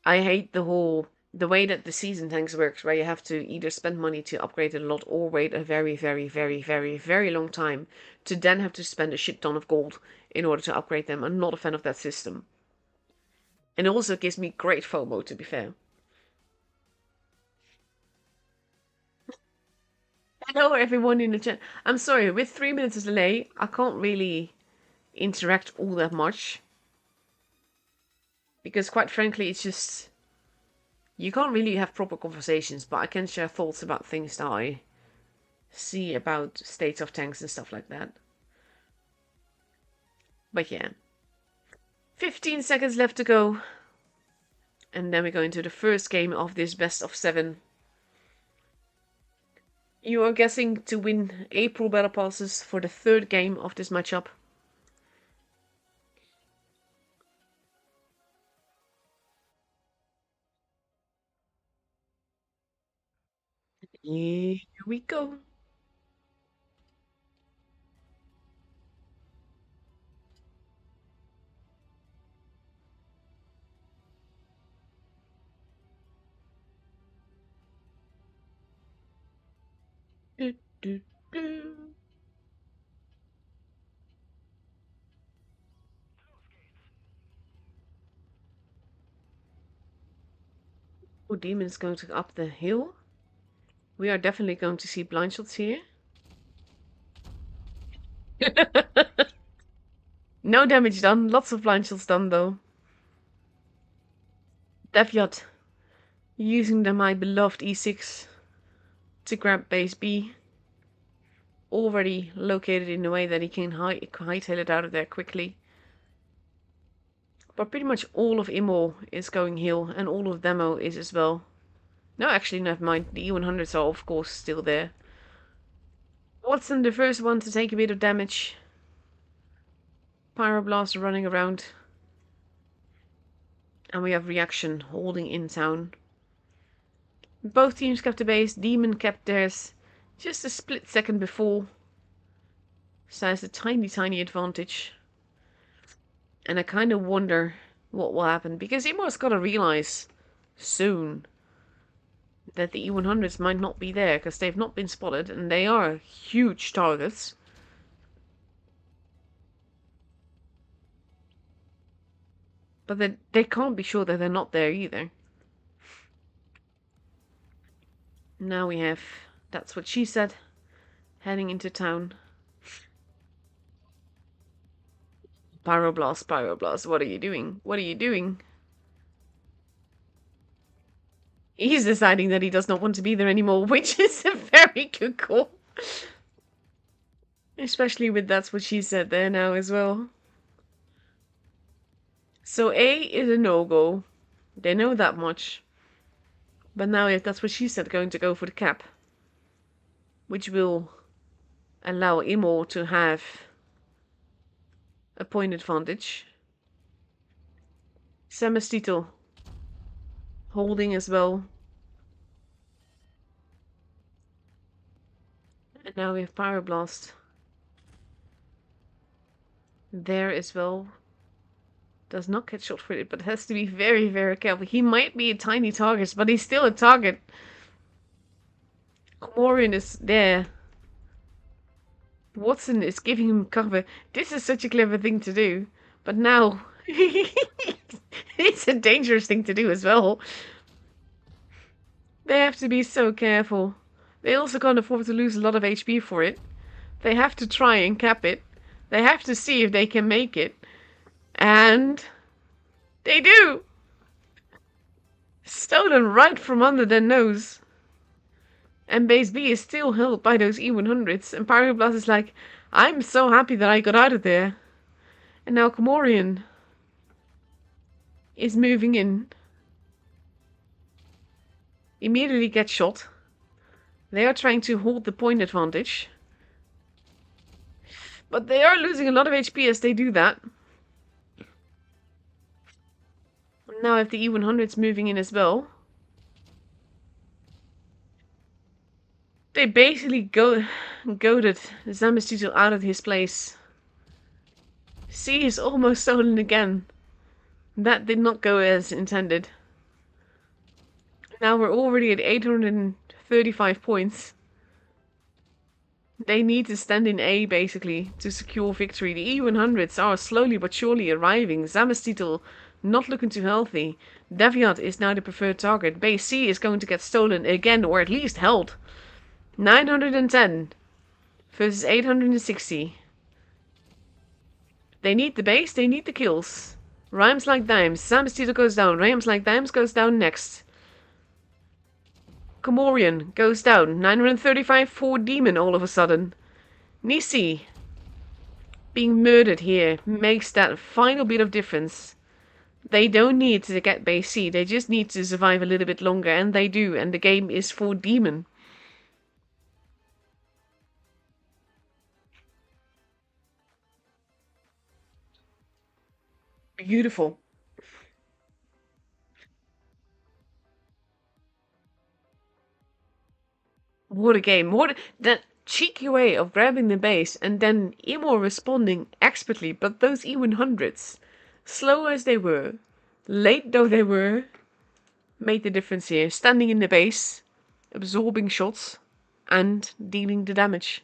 I hate the way that the season tanks works, where you have to either spend money to upgrade a lot or wait a very, very, very, very, very long time to then have to spend a shit ton of gold in order to upgrade them. I'm not a fan of that system. And it also gives me great FOMO, to be fair. Hello everyone in the chat. I'm sorry, with 3 minutes of delay, I can't really interact all that much. Because quite frankly, it's just... You can't really have proper conversations, but I can share thoughts about things that I see about states of tanks and stuff like that. But yeah. 15 seconds left to go. And then we go into the first game of this best of 7. You are guessing to win April Battle Passes for the 3rd game of this matchup. Here we go. Do, do, do. Oh, Demon is going to up the hill. We are definitely going to see blind shots here. No damage done. Lots of blind shots done, though. Devyat using my beloved E6 to grab base B. Already located in a way that he can hightail it out of there quickly. But pretty much all of IMMOR is going hill, and all of DEMOH is as well. No, actually, never mind. The E100s are, of course, still there. Watson, the first one to take a bit of damage. Pyroblast running around. And we have Reaction holding in town. Both teams kept the base. Demon kept theirs just a split second before. So has a tiny, tiny advantage. And I kind of wonder what will happen. Because IMMOR's got to realize soon that the E100s might not be there. Because they've not been spotted. And they are huge targets. But they can't be sure that they're not there either. Now we have That's What She Said heading into town. Pyroblast, Pyroblast, what are you doing? What are you doing? He's deciding that he does not want to be there anymore, which is a very good call. Especially with That's What She Said there now as well. So A is a no-go. They know that much. But now if That's What She Said going to go for the cap. Which will allow IMMOR to have a point advantage. Samastito holding as well. And now we have Pyroblast there as well. Does not get shot for it, but has to be very, very careful. He might be a tiny target, but he's still a target. Komorian is there. Watson is giving him cover. This is such a clever thing to do. But now, it's a dangerous thing to do as well. They have to be so careful. They also can't afford to lose a lot of HP for it. They have to try and cap it. They have to see if they can make it. And they do! Stolen right from under their nose. And base B is still held by those E100s. And Pyroblast is like, I'm so happy that I got out of there. And now Komorian is moving in. Immediately gets shot. They are trying to hold the point advantage. But they are losing a lot of HP as they do that. Now if the E100's moving in as well. They basically goaded Zamestito out of his place. C is almost stolen again. That did not go as intended. Now we're already at 835 points. They need to stand in A, basically, to secure victory. The E100s are slowly but surely arriving. Zamestito not looking too healthy. Devyat is now the preferred target. Base C is going to get stolen again, or at least held. 910 versus 860. They need the base, they need the kills. Rhymes like dimes. Zamestito goes down. Rhymes like dimes goes down next. Komorian goes down. 935 for Demon all of a sudden. Nisi being murdered here makes that final bit of difference. They don't need to get base C. They just need to survive a little bit longer. And they do. And the game is for Demon. Beautiful. What a game. What that cheeky way of grabbing the base and then IMMOR responding expertly. But those E100s, slow as they were, late though they were, made the difference here. Standing in the base, absorbing shots, and dealing the damage.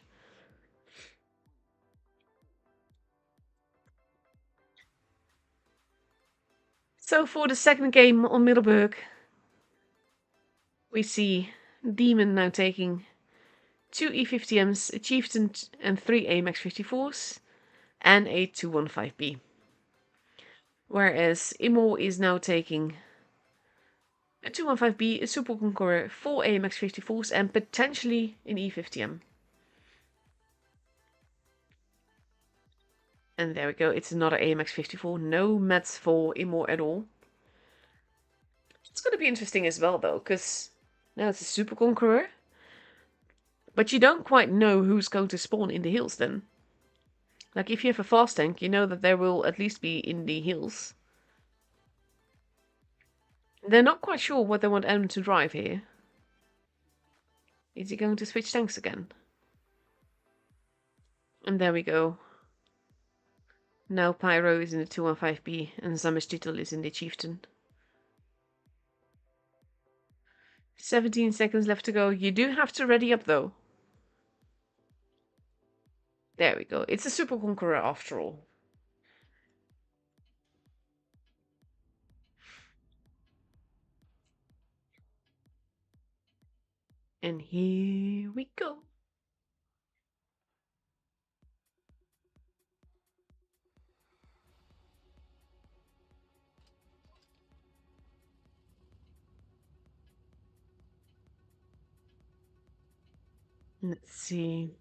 So for the second game on Middelburg, We see Demon now taking 2 E50Ms, a Chieftain and 3 AMX 54s, and a 215B. Whereas IMMOR is now taking a 215B, a Super Conqueror, 4 AMX 54s, and potentially an E50M. And there we go, it's another AMX 54, no mats for IMMOR at all. It's going to be interesting as well though, because now it's a Super Conqueror. But you don't quite know who's going to spawn in the hills then. Like if you have a fast tank, you know that there will at least be in the hills. They're not quite sure what they want Adam to drive here. Is he going to switch tanks again? And there we go. Now Pyro is in the 215B and Zamestitel is in the Chieftain. 17 seconds left to go. You do have to ready up though. There we go. It's a Super Conqueror after all. And here we go. Let's see.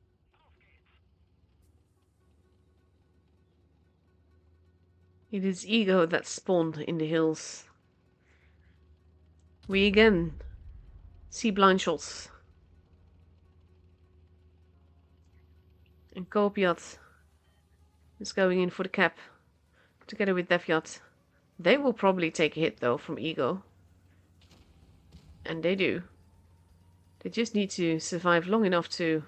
It is Ego that spawned in the hills. We again see blind shots. And Kopiat is going in for the cap together with Devyat. They will probably take a hit though from Ego. And they do. They just need to survive long enough to...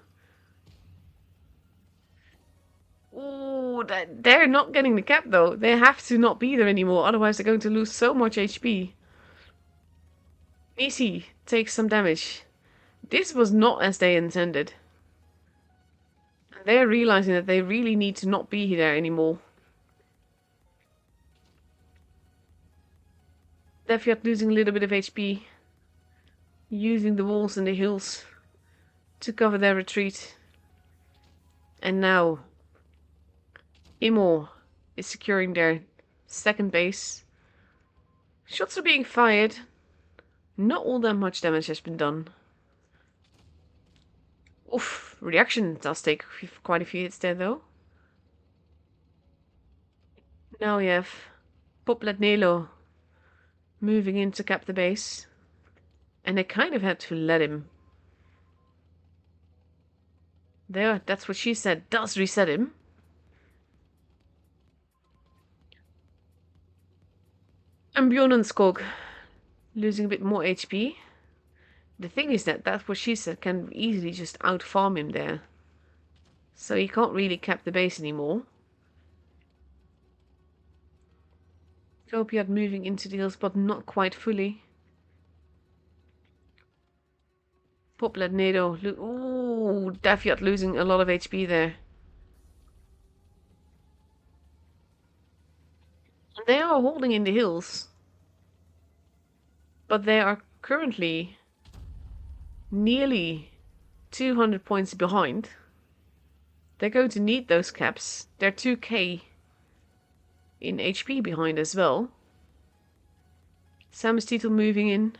Ooh, they're not getting the cap though. They have to not be there anymore, otherwise they're going to lose so much HP. Easy takes some damage. This was not as they intended. They're realizing that they really need to not be there anymore. Devyat losing a little bit of HP. Using the walls and the hills to cover their retreat. And now IMMOR is securing their second base. Shots are being fired. Not all that much damage has been done. Oof, reaction does take quite a few hits there though. Now we have Poplet moving in to cap the base. And they kind of had to let him. There, that's what she said, does reset him. And Bjornenskog losing a bit more HP. The thing is that that's what she said can easily just out-farm him there. So he can't really cap the base anymore. Kopiat moving into the hills, but not quite fully. Poplet Nado. Ooh, Devyat losing a lot of HP there. They are holding in the hills. But they are currently nearly 200 points behind. They're going to need those caps. They're 2k in HP behind as well. Samestitel moving in.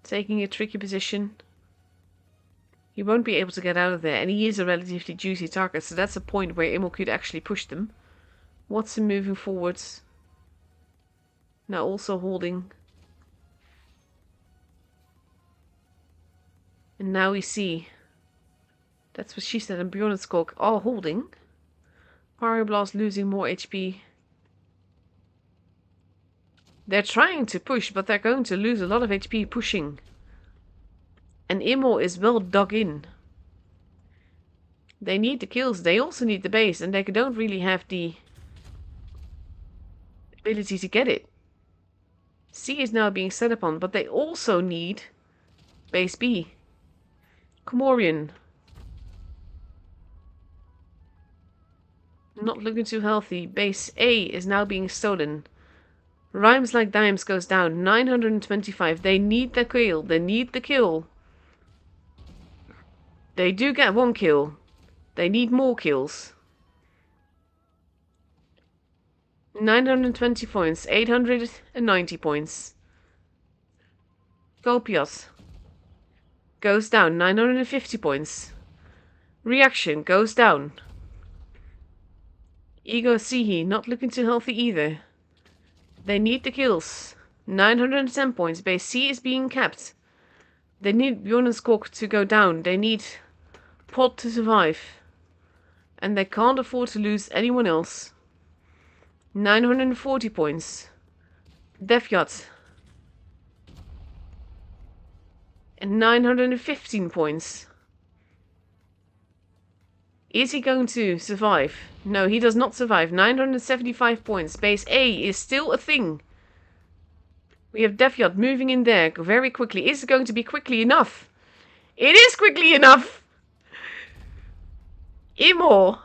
Taking a tricky position. He won't be able to get out of there, and he is a relatively juicy target, so that's a point where IMMOR could actually push them. Watson moving forwards. Now also holding. And now we see. That's what she said, and Bjornenskog are holding. Pyroblast losing more HP. They're trying to push, but they're going to lose a lot of HP pushing. And IMMOR is well dug in. They need the kills. They also need the base. And they don't really have the ability to get it. C is now being set upon. But they also need base B. Komorian. Not looking too healthy. Base A is now being stolen. Rhymes Like Dimes goes down. 925. They need the kill. They need the kill. They do get one kill. They need more kills. 920 points. 890 points. Golpios goes down. 950 points. Reaction goes down. Ego Sihi not looking too healthy either. They need the kills. 910 points. Base C is being kept. They need Bjorn's Cock to go down. They need Pod to survive. And they can't afford to lose anyone else. 940 points. Death Yacht. And 915 points. Is he going to survive? No, he does not survive. 975 points. Base A is still a thing. We have Death Yacht moving in there very quickly. Is it going to be quickly enough? It is quickly enough! IMMOR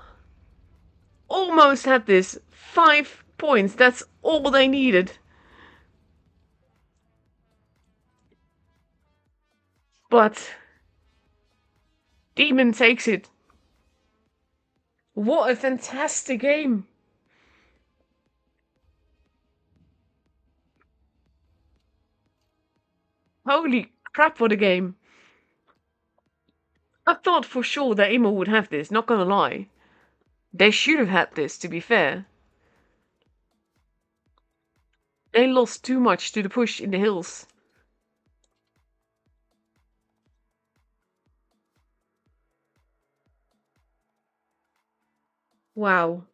almost had this. 5 points. That's all they needed. But Demon takes it. What a fantastic game. Holy crap, what a game. I thought for sure that IMMOR would have this, not gonna lie. They should have had this, to be fair. They lost too much to the push in the hills. Wow.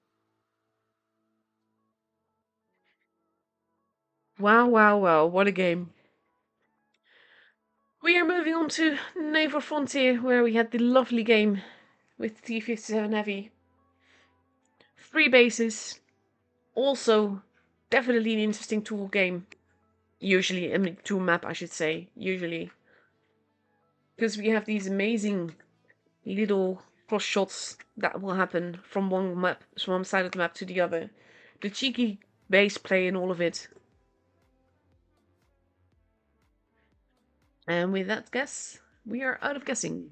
Wow, wow, wow, what a game. We are moving on to Naval Frontier, where we had the lovely game with T-57 Heavy. 3 bases. Also, definitely an interesting tool game. Usually, I mean, tool map, I should say. Usually. Because we have these amazing little cross shots that will happen from one side of the map to the other. The cheeky base play and all of it. And with that guess, we are out of guessing.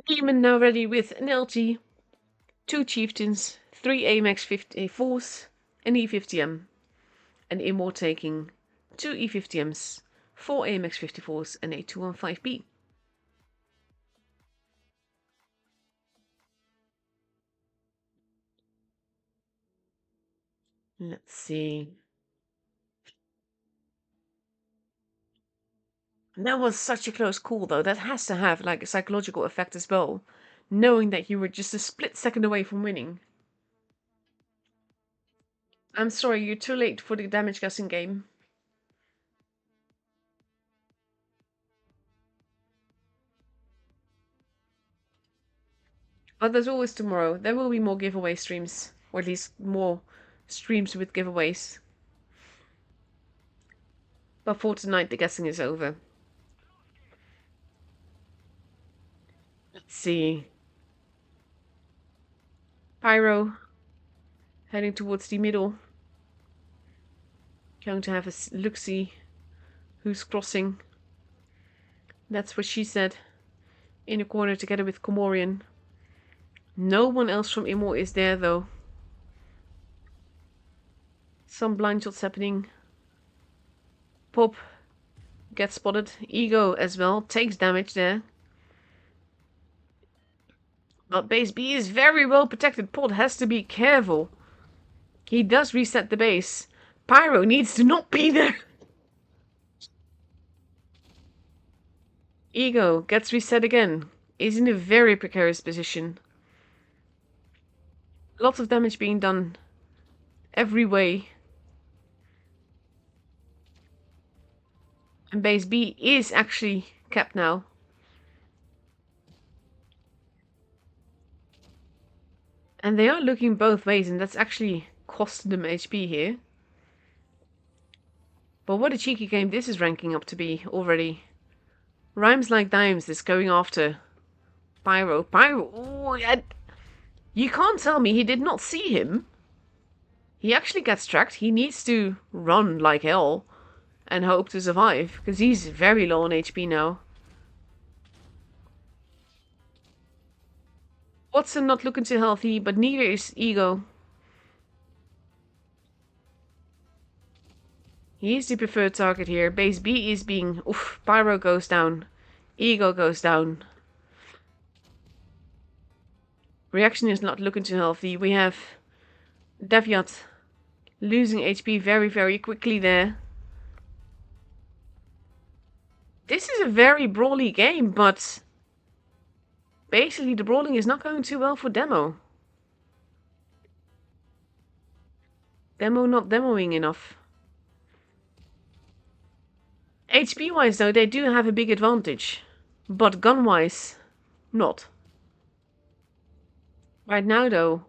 Demon now ready with an LG, 2 chieftains, 3 AMX 54s, an E50M, and IMMOR taking 2 E50Ms, 4 AMX 54s, and a 215B. Let's see. That was such a close call, though. That has to have like a psychological effect as well, knowing that you were just a split second away from winning. I'm sorry, you're too late for the damage guessing game. But there's always tomorrow. There will be more giveaway streams, or at least more streams with giveaways. But for tonight, the guessing is over. Let's see. Pyro heading towards the middle. Going to have a look-see who's crossing. That's what she said. In a corner together with Comorian. No one else from IMMOR is there though. Some blind shots happening. Pop gets spotted. Ego as well. Takes damage there. But base B is very well protected. Pod has to be careful. He does reset the base. Pyro needs to not be there. Ego gets reset again. Is in a very precarious position. Lots of damage being done every way. And base B is actually capped now. And they are looking both ways, and that's actually costing them HP here. But what a cheeky game this is ranking up to be already. Rhymes Like Dimes is going after Pyro. Pyro! Ooh, You can't tell me he did not see him. He actually gets tracked. He needs to run like hell and hope to survive, because he's very low on HP now. Watson not looking too healthy, but neither is Ego. He's the preferred target here. Base B is being... Oof, Pyro goes down. Ego goes down. Reaction is not looking too healthy. We have Deviat losing HP very, very quickly there. This is a very brawly game, but basically the brawling is not going too well for DEMOH. DEMOH not demoing enough. HP-wise though, they do have a big advantage. But gun-wise, not. Right now though,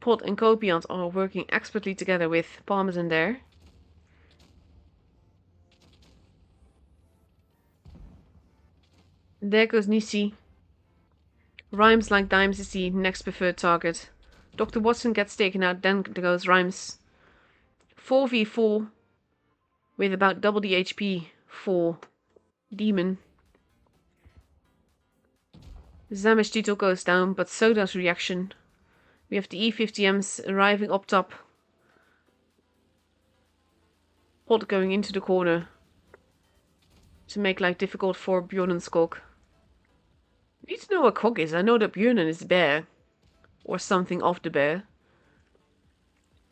Pot and Copiant are working expertly together with Parmesan there. There goes Nisi. Rhymes like Dimes is the next preferred target. Dr. Watson gets taken out, then goes Rhymes. 4v4 with about double the HP for Demon. Zamish Tito goes down, but so does Reaction. We have the E50Ms arriving up top. Pot going into the corner to make life difficult for Bjorn and Skog. I need to know what Kog is. I know that Björnen is bear. Or something of the bear.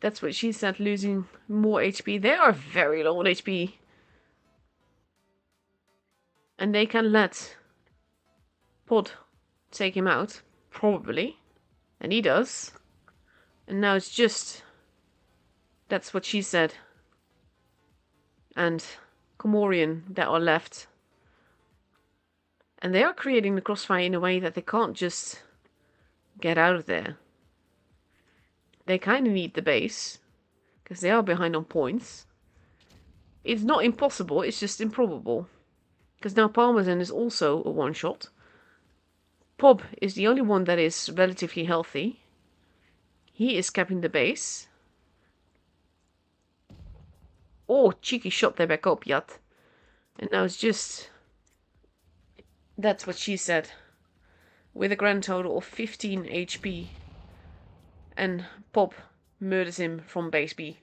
That's what she said, losing more HP. They are very low on HP. And they can let Pod take him out. Probably. And he does. And now it's just... That's what she said. And Comorian that are left. And they are creating the crossfire in a way that they can't just get out of there. They kind of need the base, because they are behind on points. It's not impossible, it's just improbable. Because now Parmesan is also a one-shot. Pob is the only one that is relatively healthy. He is capping the base. Oh, cheeky shot there by Kopiat. And now it's just... That's what she said. With a grand total of 15 HP. And Pop murders him from base B.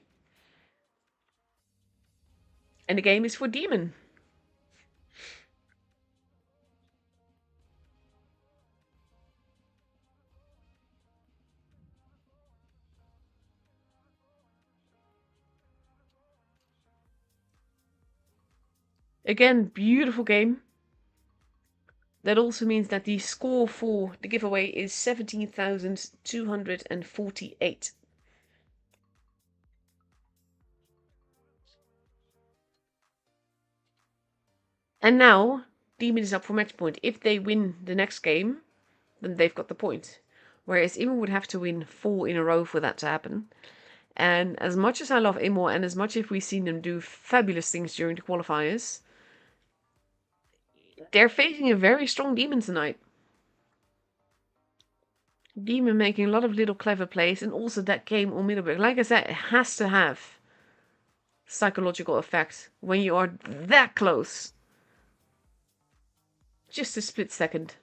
And the game is for Demon. Again, beautiful game. That also means that the score for the giveaway is 17,248. And now, Demon is up for match point. If they win the next game, then they've got the point. Whereas IMMOR would have to win 4 in a row for that to happen. And as much as I love IMMOR, and as much as we've seen them do fabulous things during the qualifiers, they're facing a very strong Demon tonight. Demon making a lot of little clever plays, and also that game on Middelburg. Like I said, it has to have psychological effect when you are that close. Just a split second.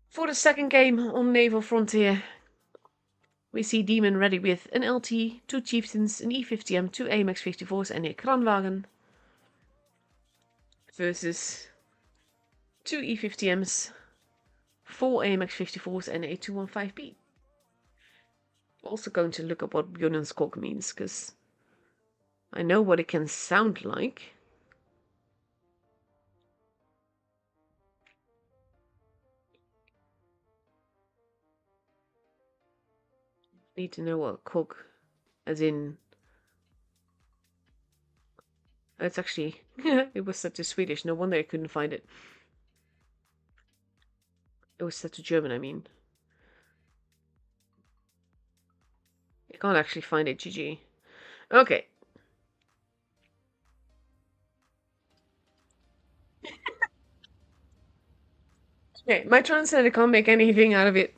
For the second game on Naval Frontier, we see Demon ready with an LT, 2 Chieftains, an E50M, 2 AMX 54s and a Kranwagen. Versus 2 E50Ms, 4 AMX 54s and a 215B. Also going to look up what Bjorn and Skog means, because I know what it can sound like. Need to know what Kog, as in... It's actually... it was set to Swedish, no wonder I couldn't find it. It was set to German, I mean. I can't actually find it, GG. Okay. Okay, my translator can't make anything out of it.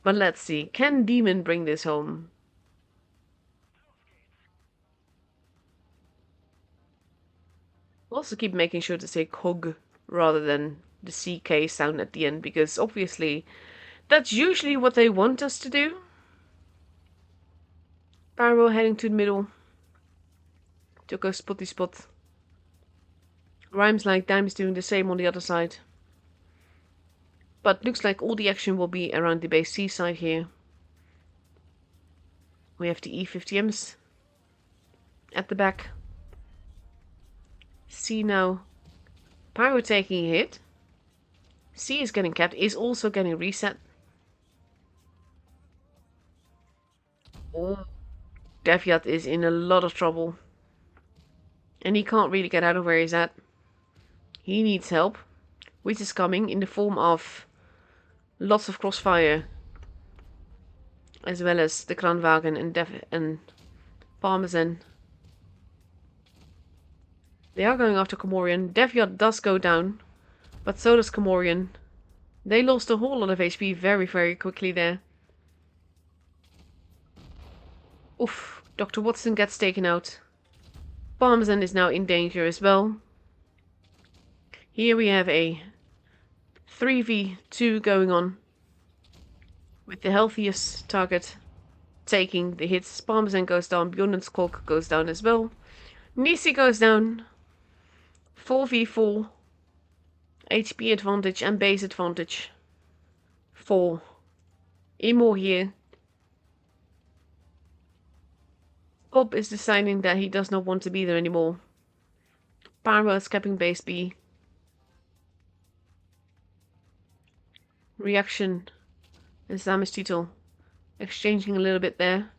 But let's see. Can Demon bring this home? Also keep making sure to say cog rather than the CK sound at the end, because obviously that's usually what they want us to do. Pyro heading to the middle to go spotty spot. Rhymes like Dime's doing the same on the other side. But looks like all the action will be around the base C side here. We have the E50Ms at the back. C now. Pyro taking a hit. C is getting capped, is also getting reset. Oh, Devyat is in a lot of trouble. And he can't really get out of where he's at. He needs help, which is coming in the form of lots of crossfire, as well as the Kranwagen and Parmesan. They are going after Komorian. Devyat does go down, but so does Komorian. They lost a whole lot of HP very, very quickly there. Oof, Dr. Watson gets taken out. Parmesan is now in danger as well. Here we have a 3v2 going on, with the healthiest target taking the hits. Parmesan goes down, Bjornen's Kolk goes down as well. Nisi goes down. 4v4. HP advantage and base advantage for IMMOR here. Bob is deciding that he does not want to be there anymore. Pyro is capping base B. Reaction and damage title exchanging a little bit there.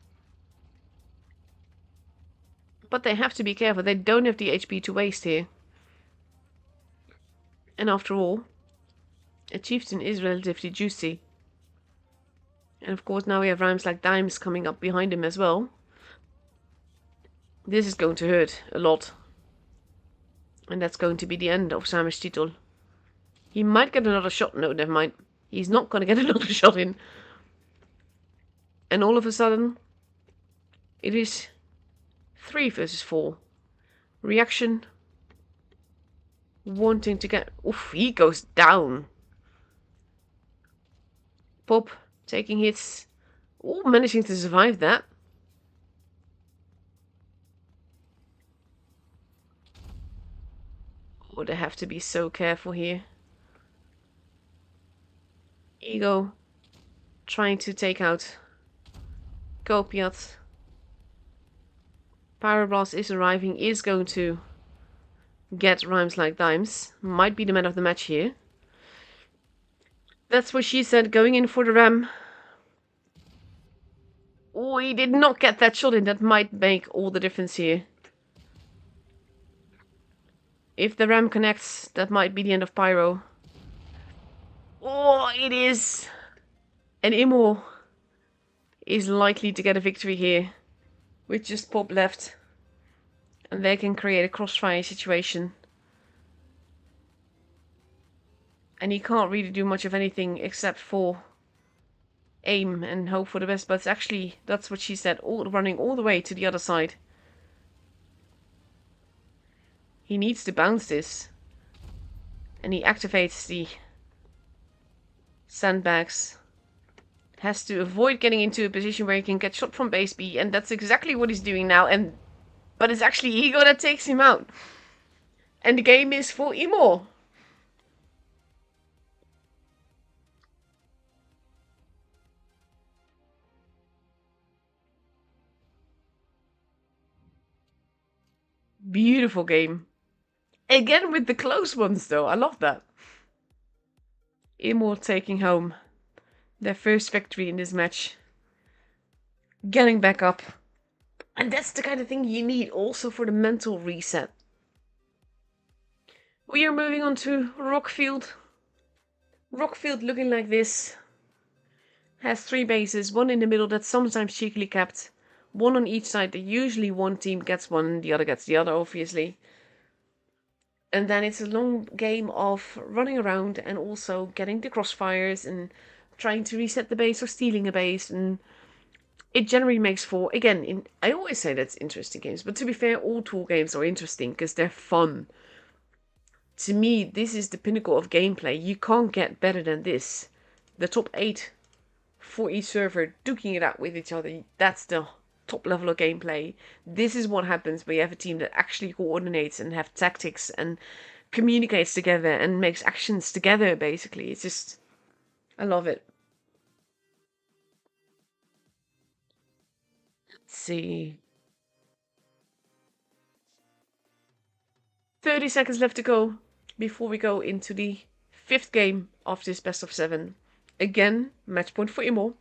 But they have to be careful. They don't have the HP to waste here. And after all, a chieftain is relatively juicy. And of course now we have rhymes like Dimes coming up behind him as well. This is going to hurt a lot. And that's going to be the end of Samish Titel. He might get another shot. No, never mind. He's not going to get another shot in. And all of a sudden, it is 3 versus 4. Reaction. Wanting to get... Oof, he goes down. Pop taking hits. Oh, managing to survive that. Oh, they have to be so careful here. Ego trying to take out Kopiat. Pyroblast is arriving, is going to get rhymes like Dimes. Might be the man of the match here. That's what she said, going in for the ram. Oh, he did not get that shot in. That might make all the difference here. If the ram connects, that might be the end of Pyro. Oh, it is. And IMMOR is likely to get a victory here. With just Pop left. And they can create a crossfire situation. And he can't really do much of anything except for aim and hope for the best. But it's actually, that's what she said, running all the way to the other side. He needs to bounce this. And he activates the sandbags. Has to avoid getting into a position where he can get shot from base B. And that's exactly what he's doing now. But it's actually Ego that takes him out. And the game is for IMMOR. Beautiful game. Again with the close ones though. I love that. IMMOR taking home their first victory in this match. Getting back up. And that's the kind of thing you need also for the mental reset. We are moving on to Rockfield. Rockfield looking like this. Has 3 bases, one in the middle that's sometimes cheekily capped. One on each side, that usually one team gets one and the other gets the other, obviously. And then it's a long game of running around and also getting the crossfires and trying to reset the base or stealing a base. And it generally makes for, again, I always say that's interesting games, but to be fair, all tool games are interesting because they're fun. To me, this is the pinnacle of gameplay. You can't get better than this. The top 8 for each server duking it out with each other. That's the top level of gameplay. This is what happens when you have a team that actually coordinates and have tactics and communicates together and makes actions together, basically. It's just, I love it. Let's see. 30 seconds left to go before we go into the 5th game of this best of 7. Again, match point for IMMOR.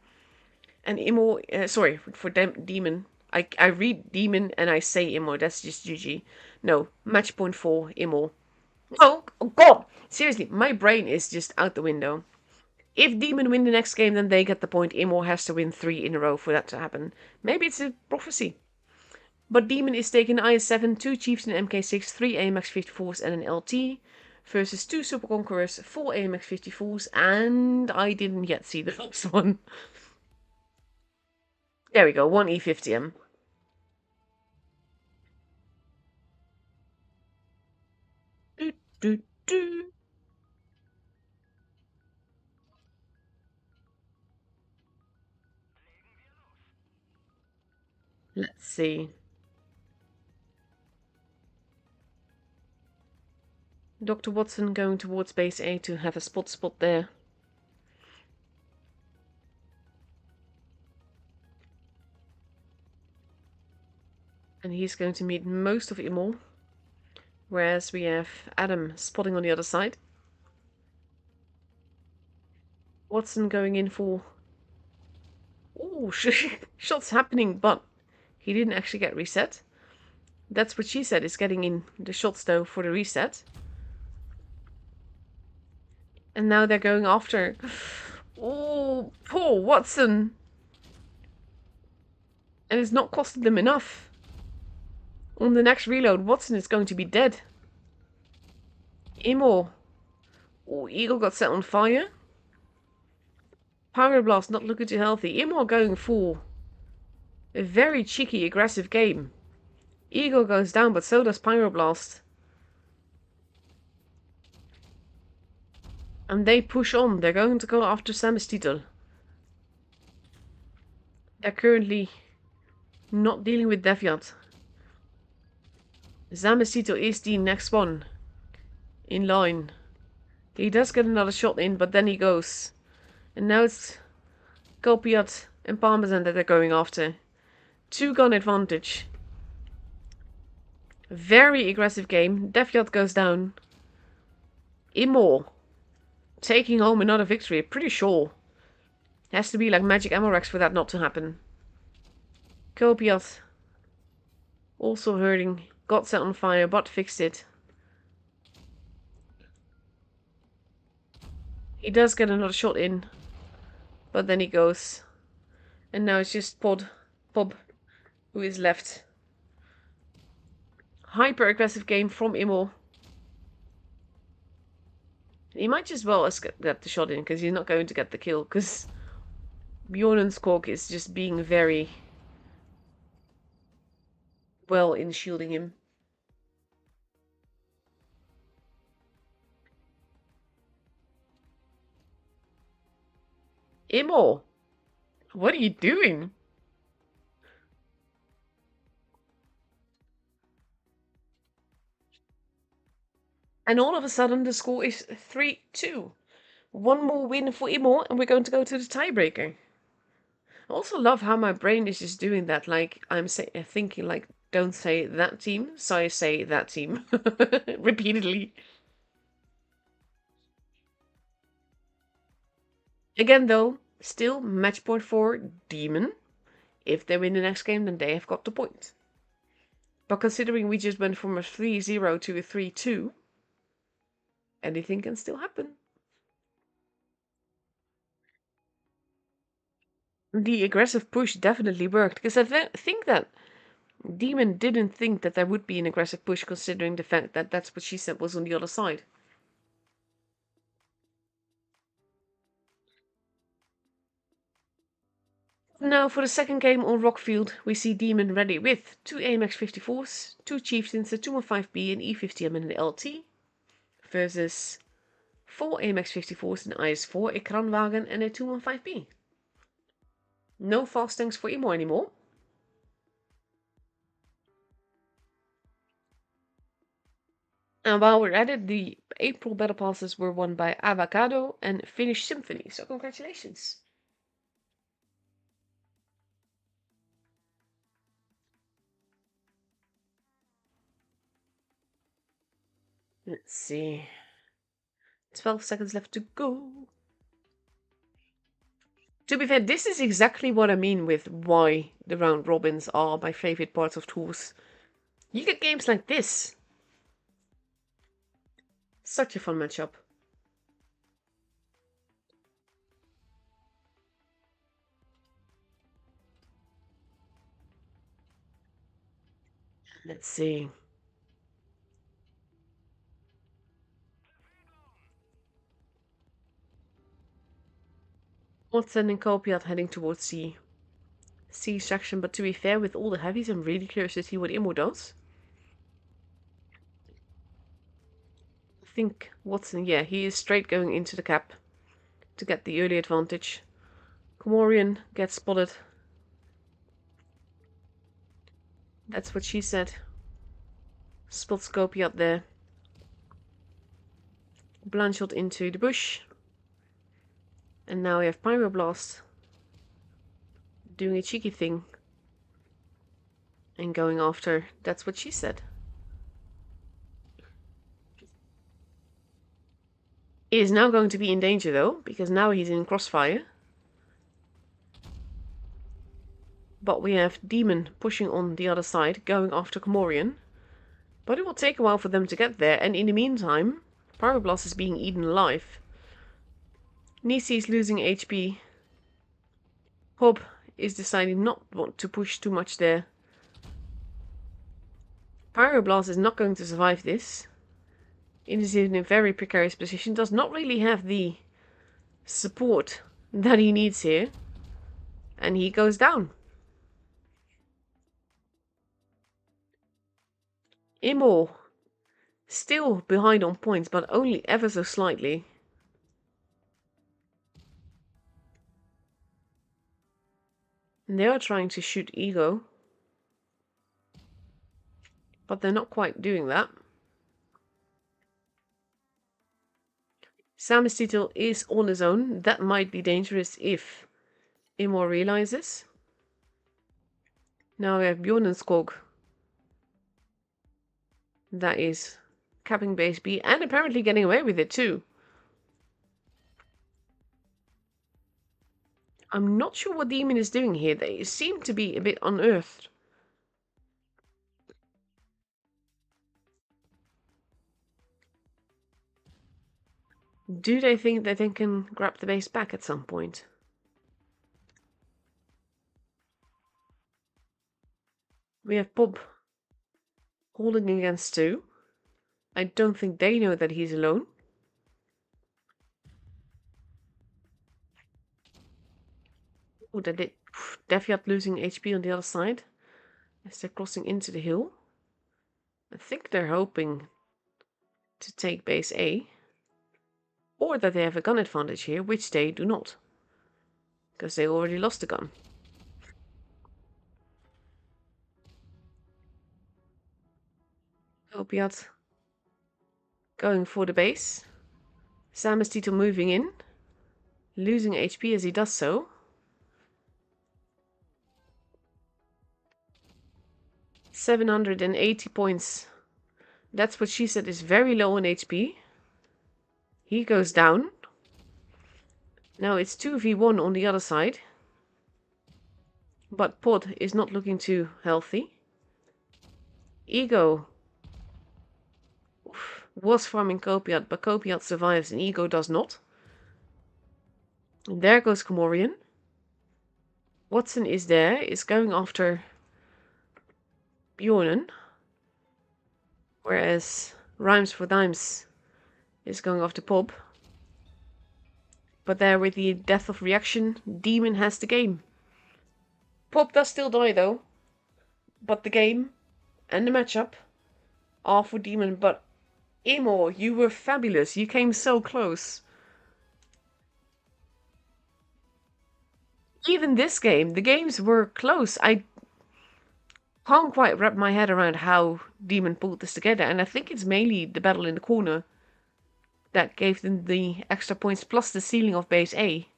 And IMMOR, sorry, for Demon. I read Demon and I say IMMOR, that's just GG. No, match point for IMMOR. Oh, oh god! Seriously, my brain is just out the window. If Demon win the next game, then they get the point. IMMOR has to win 3 in a row for that to happen. Maybe it's a prophecy. But Demon is taking IS-7, 2 Chiefs and MK6, 3 AMX 54s and an LT. Versus 2 Super Conquerors, 4 AMX 54s, and I didn't yet see the last one. There we go, 1 E50M. Do, do, do. Let's see. Dr. Watson going towards base A to have a spot there. And he's going to meet most of IMMOR. Whereas we have Adam spotting on the other side. Watson going in for... Ooh, shots happening, but he didn't actually get reset. That's what she said, is getting in the shots though for the reset. And now they're going after... Oh, poor Watson. And it's not costing them enough. On the next reload, Watson is going to be dead. IMMOR. Oh, Eagle got set on fire. Pyroblast not looking too healthy. IMMOR going for a very cheeky, aggressive game. Eagle goes down, but so does Pyroblast. And they push on. They're going to go after Samestitel. They're currently not dealing with Devyat. Samestitel is the next one in line. He does get another shot in, but then he goes. And now it's Kopiat and Parmesan that they're going after. 2-gun advantage. Very aggressive game. Devyat goes down. IMMOR taking home another victory, pretty sure. Has to be like Magic Amorex for that not to happen. Kopiat also hurting. Got set on fire, but fixed it. He does get another shot in. But then he goes. And now it's just Pob who is left. Hyper aggressive game from IMMOR. He might just well get the shot in because he's not going to get the kill. Because Bjornenskog is just being very well in shielding him. IMMOR, what are you doing? And all of a sudden the score is 3-2. One more win for IMMOR and we're going to go to the tiebreaker. I also love how my brain is just doing that. Like, I'm thinking, like, don't say that team, so I say that team. Repeatedly. Again, though, still match point for Demon. If they win the next game, then they have got the point. But considering we just went from a 3-0 to a 3-2, anything can still happen. The aggressive push definitely worked, because I think that Demon didn't think that there would be an aggressive push, considering the fact that that's what she said was on the other side. Now for the second game on Rockfield, we see Demon ready with 2 AMX 54s, 2 Chieftains, a 215B, an E50M and an LT, versus 4 AMX 54s, an IS-4, a Kranwagen and a 215B. No fast tanks for IMMOR anymore. And while we're at it, the April Battle Passes were won by Avocado and Finnish Symphony, so congratulations. Let's see. 12 seconds left to go. To be fair, this is exactly what I mean with why the round robins are my favorite parts of tours. You get games like this. Such a fun matchup. Let's see. Watson and Copiat heading towards the C section, but to be fair, with all the heavies, I'm really curious to see what IMMOR does. I think Watson, yeah, he is straight going into the cap to get the early advantage. Comorian gets spotted. That's what she said. Spots Copiat there. Blind shot into the bush. And now we have Pyroblast doing a cheeky thing and going after. That's what she said. He is now going to be in danger though, because now he's in crossfire. But we have Demon pushing on the other side, going after Comorian. But it will take a while for them to get there, and in the meantime, Pyroblast is being eaten alive. Nisi is losing HP. Hob is deciding not to push too much there. Pyroblast is not going to survive this. It is in a very precarious position, does not really have the support that he needs here. And he goes down. IMMOR still behind on points, but only ever so slightly. And they are trying to shoot Ego, but they're not quite doing that. Samestitel is on his own. That might be dangerous if IMMOR realizes. Now we have Bjorn and Skog. That is capping base B and apparently getting away with it too. I'm not sure what Demon is doing here. They seem to be a bit unearthed. Do they think that they can grab the base back at some point? We have Bob holding against 2. I don't think they know that he's alone. Oh, that did. Deviat losing HP on the other side as they're crossing into the hill. I think they're hoping to take base A. Or that they have a gun advantage here, which they do not. Because they already lost the gun. Opiat going for the base. Samestito moving in. Losing HP as he does so. $780 points. That's what she said is very low on HP. He goes down. Now it's 2v1 on the other side. But Pod is not looking too healthy. Ego was farming Copiat, but Copiat survives and Ego does not. And there goes Comorian. Watson is there, is going after Bjornen. Whereas Rhymes for Dimes is going off to Pop. But there with the death of reaction, Demon has the game. Pop does still die though. But the game and the matchup are for Demon. But IMMOR, you were fabulous. You came so close. Even this game, the games were close. I can't quite wrap my head around how Demon pulled this together. And I think it's mainly the battle in the corner that gave them the extra points plus the ceiling of base A.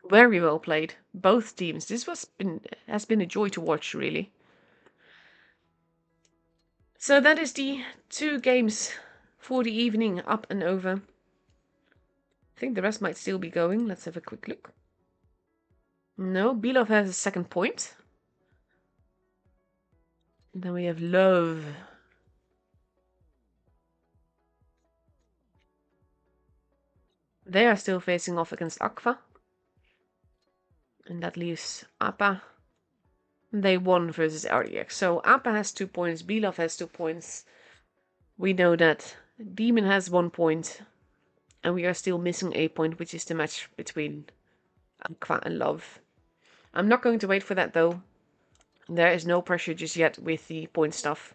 Very well played, both teams. This has been a joy to watch, really. So that is the 2 games for the evening up and over. I think the rest might still be going. Let's have a quick look. No, Belov has a second point. And then we have Love. They are still facing off against APPA. And that leaves APPA. They won versus RDX. So APPA has 2 points, Belov has 2 points. We know that Demon has 1 point. And we are still missing a point, which is the match between APPA and Love. I'm not going to wait for that though. There is no pressure just yet with the point stuff.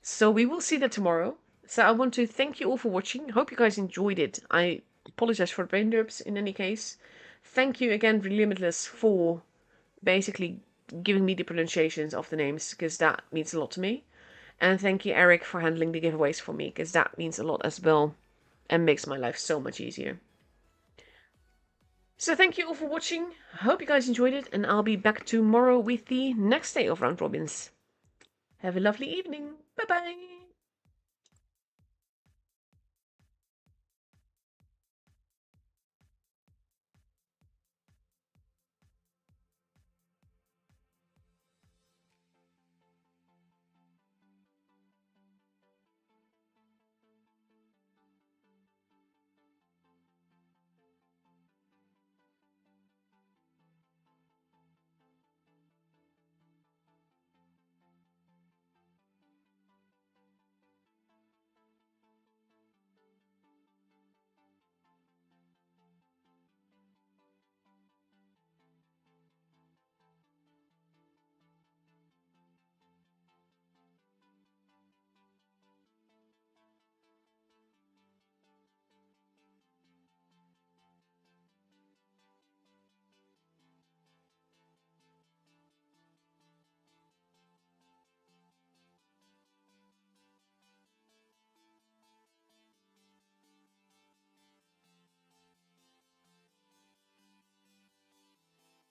So we will see that tomorrow. So I want to thank you all for watching. Hope you guys enjoyed it. I apologize for the brain derps in any case. Thank you again, Limitless, for basically giving me the pronunciations of the names, because that means a lot to me. And thank you, Eric, for handling the giveaways for me, because that means a lot as well and makes my life so much easier. So thank you all for watching. Hope you guys enjoyed it, and I'll be back tomorrow with the next day of Round Robins. Have a lovely evening. Bye-bye.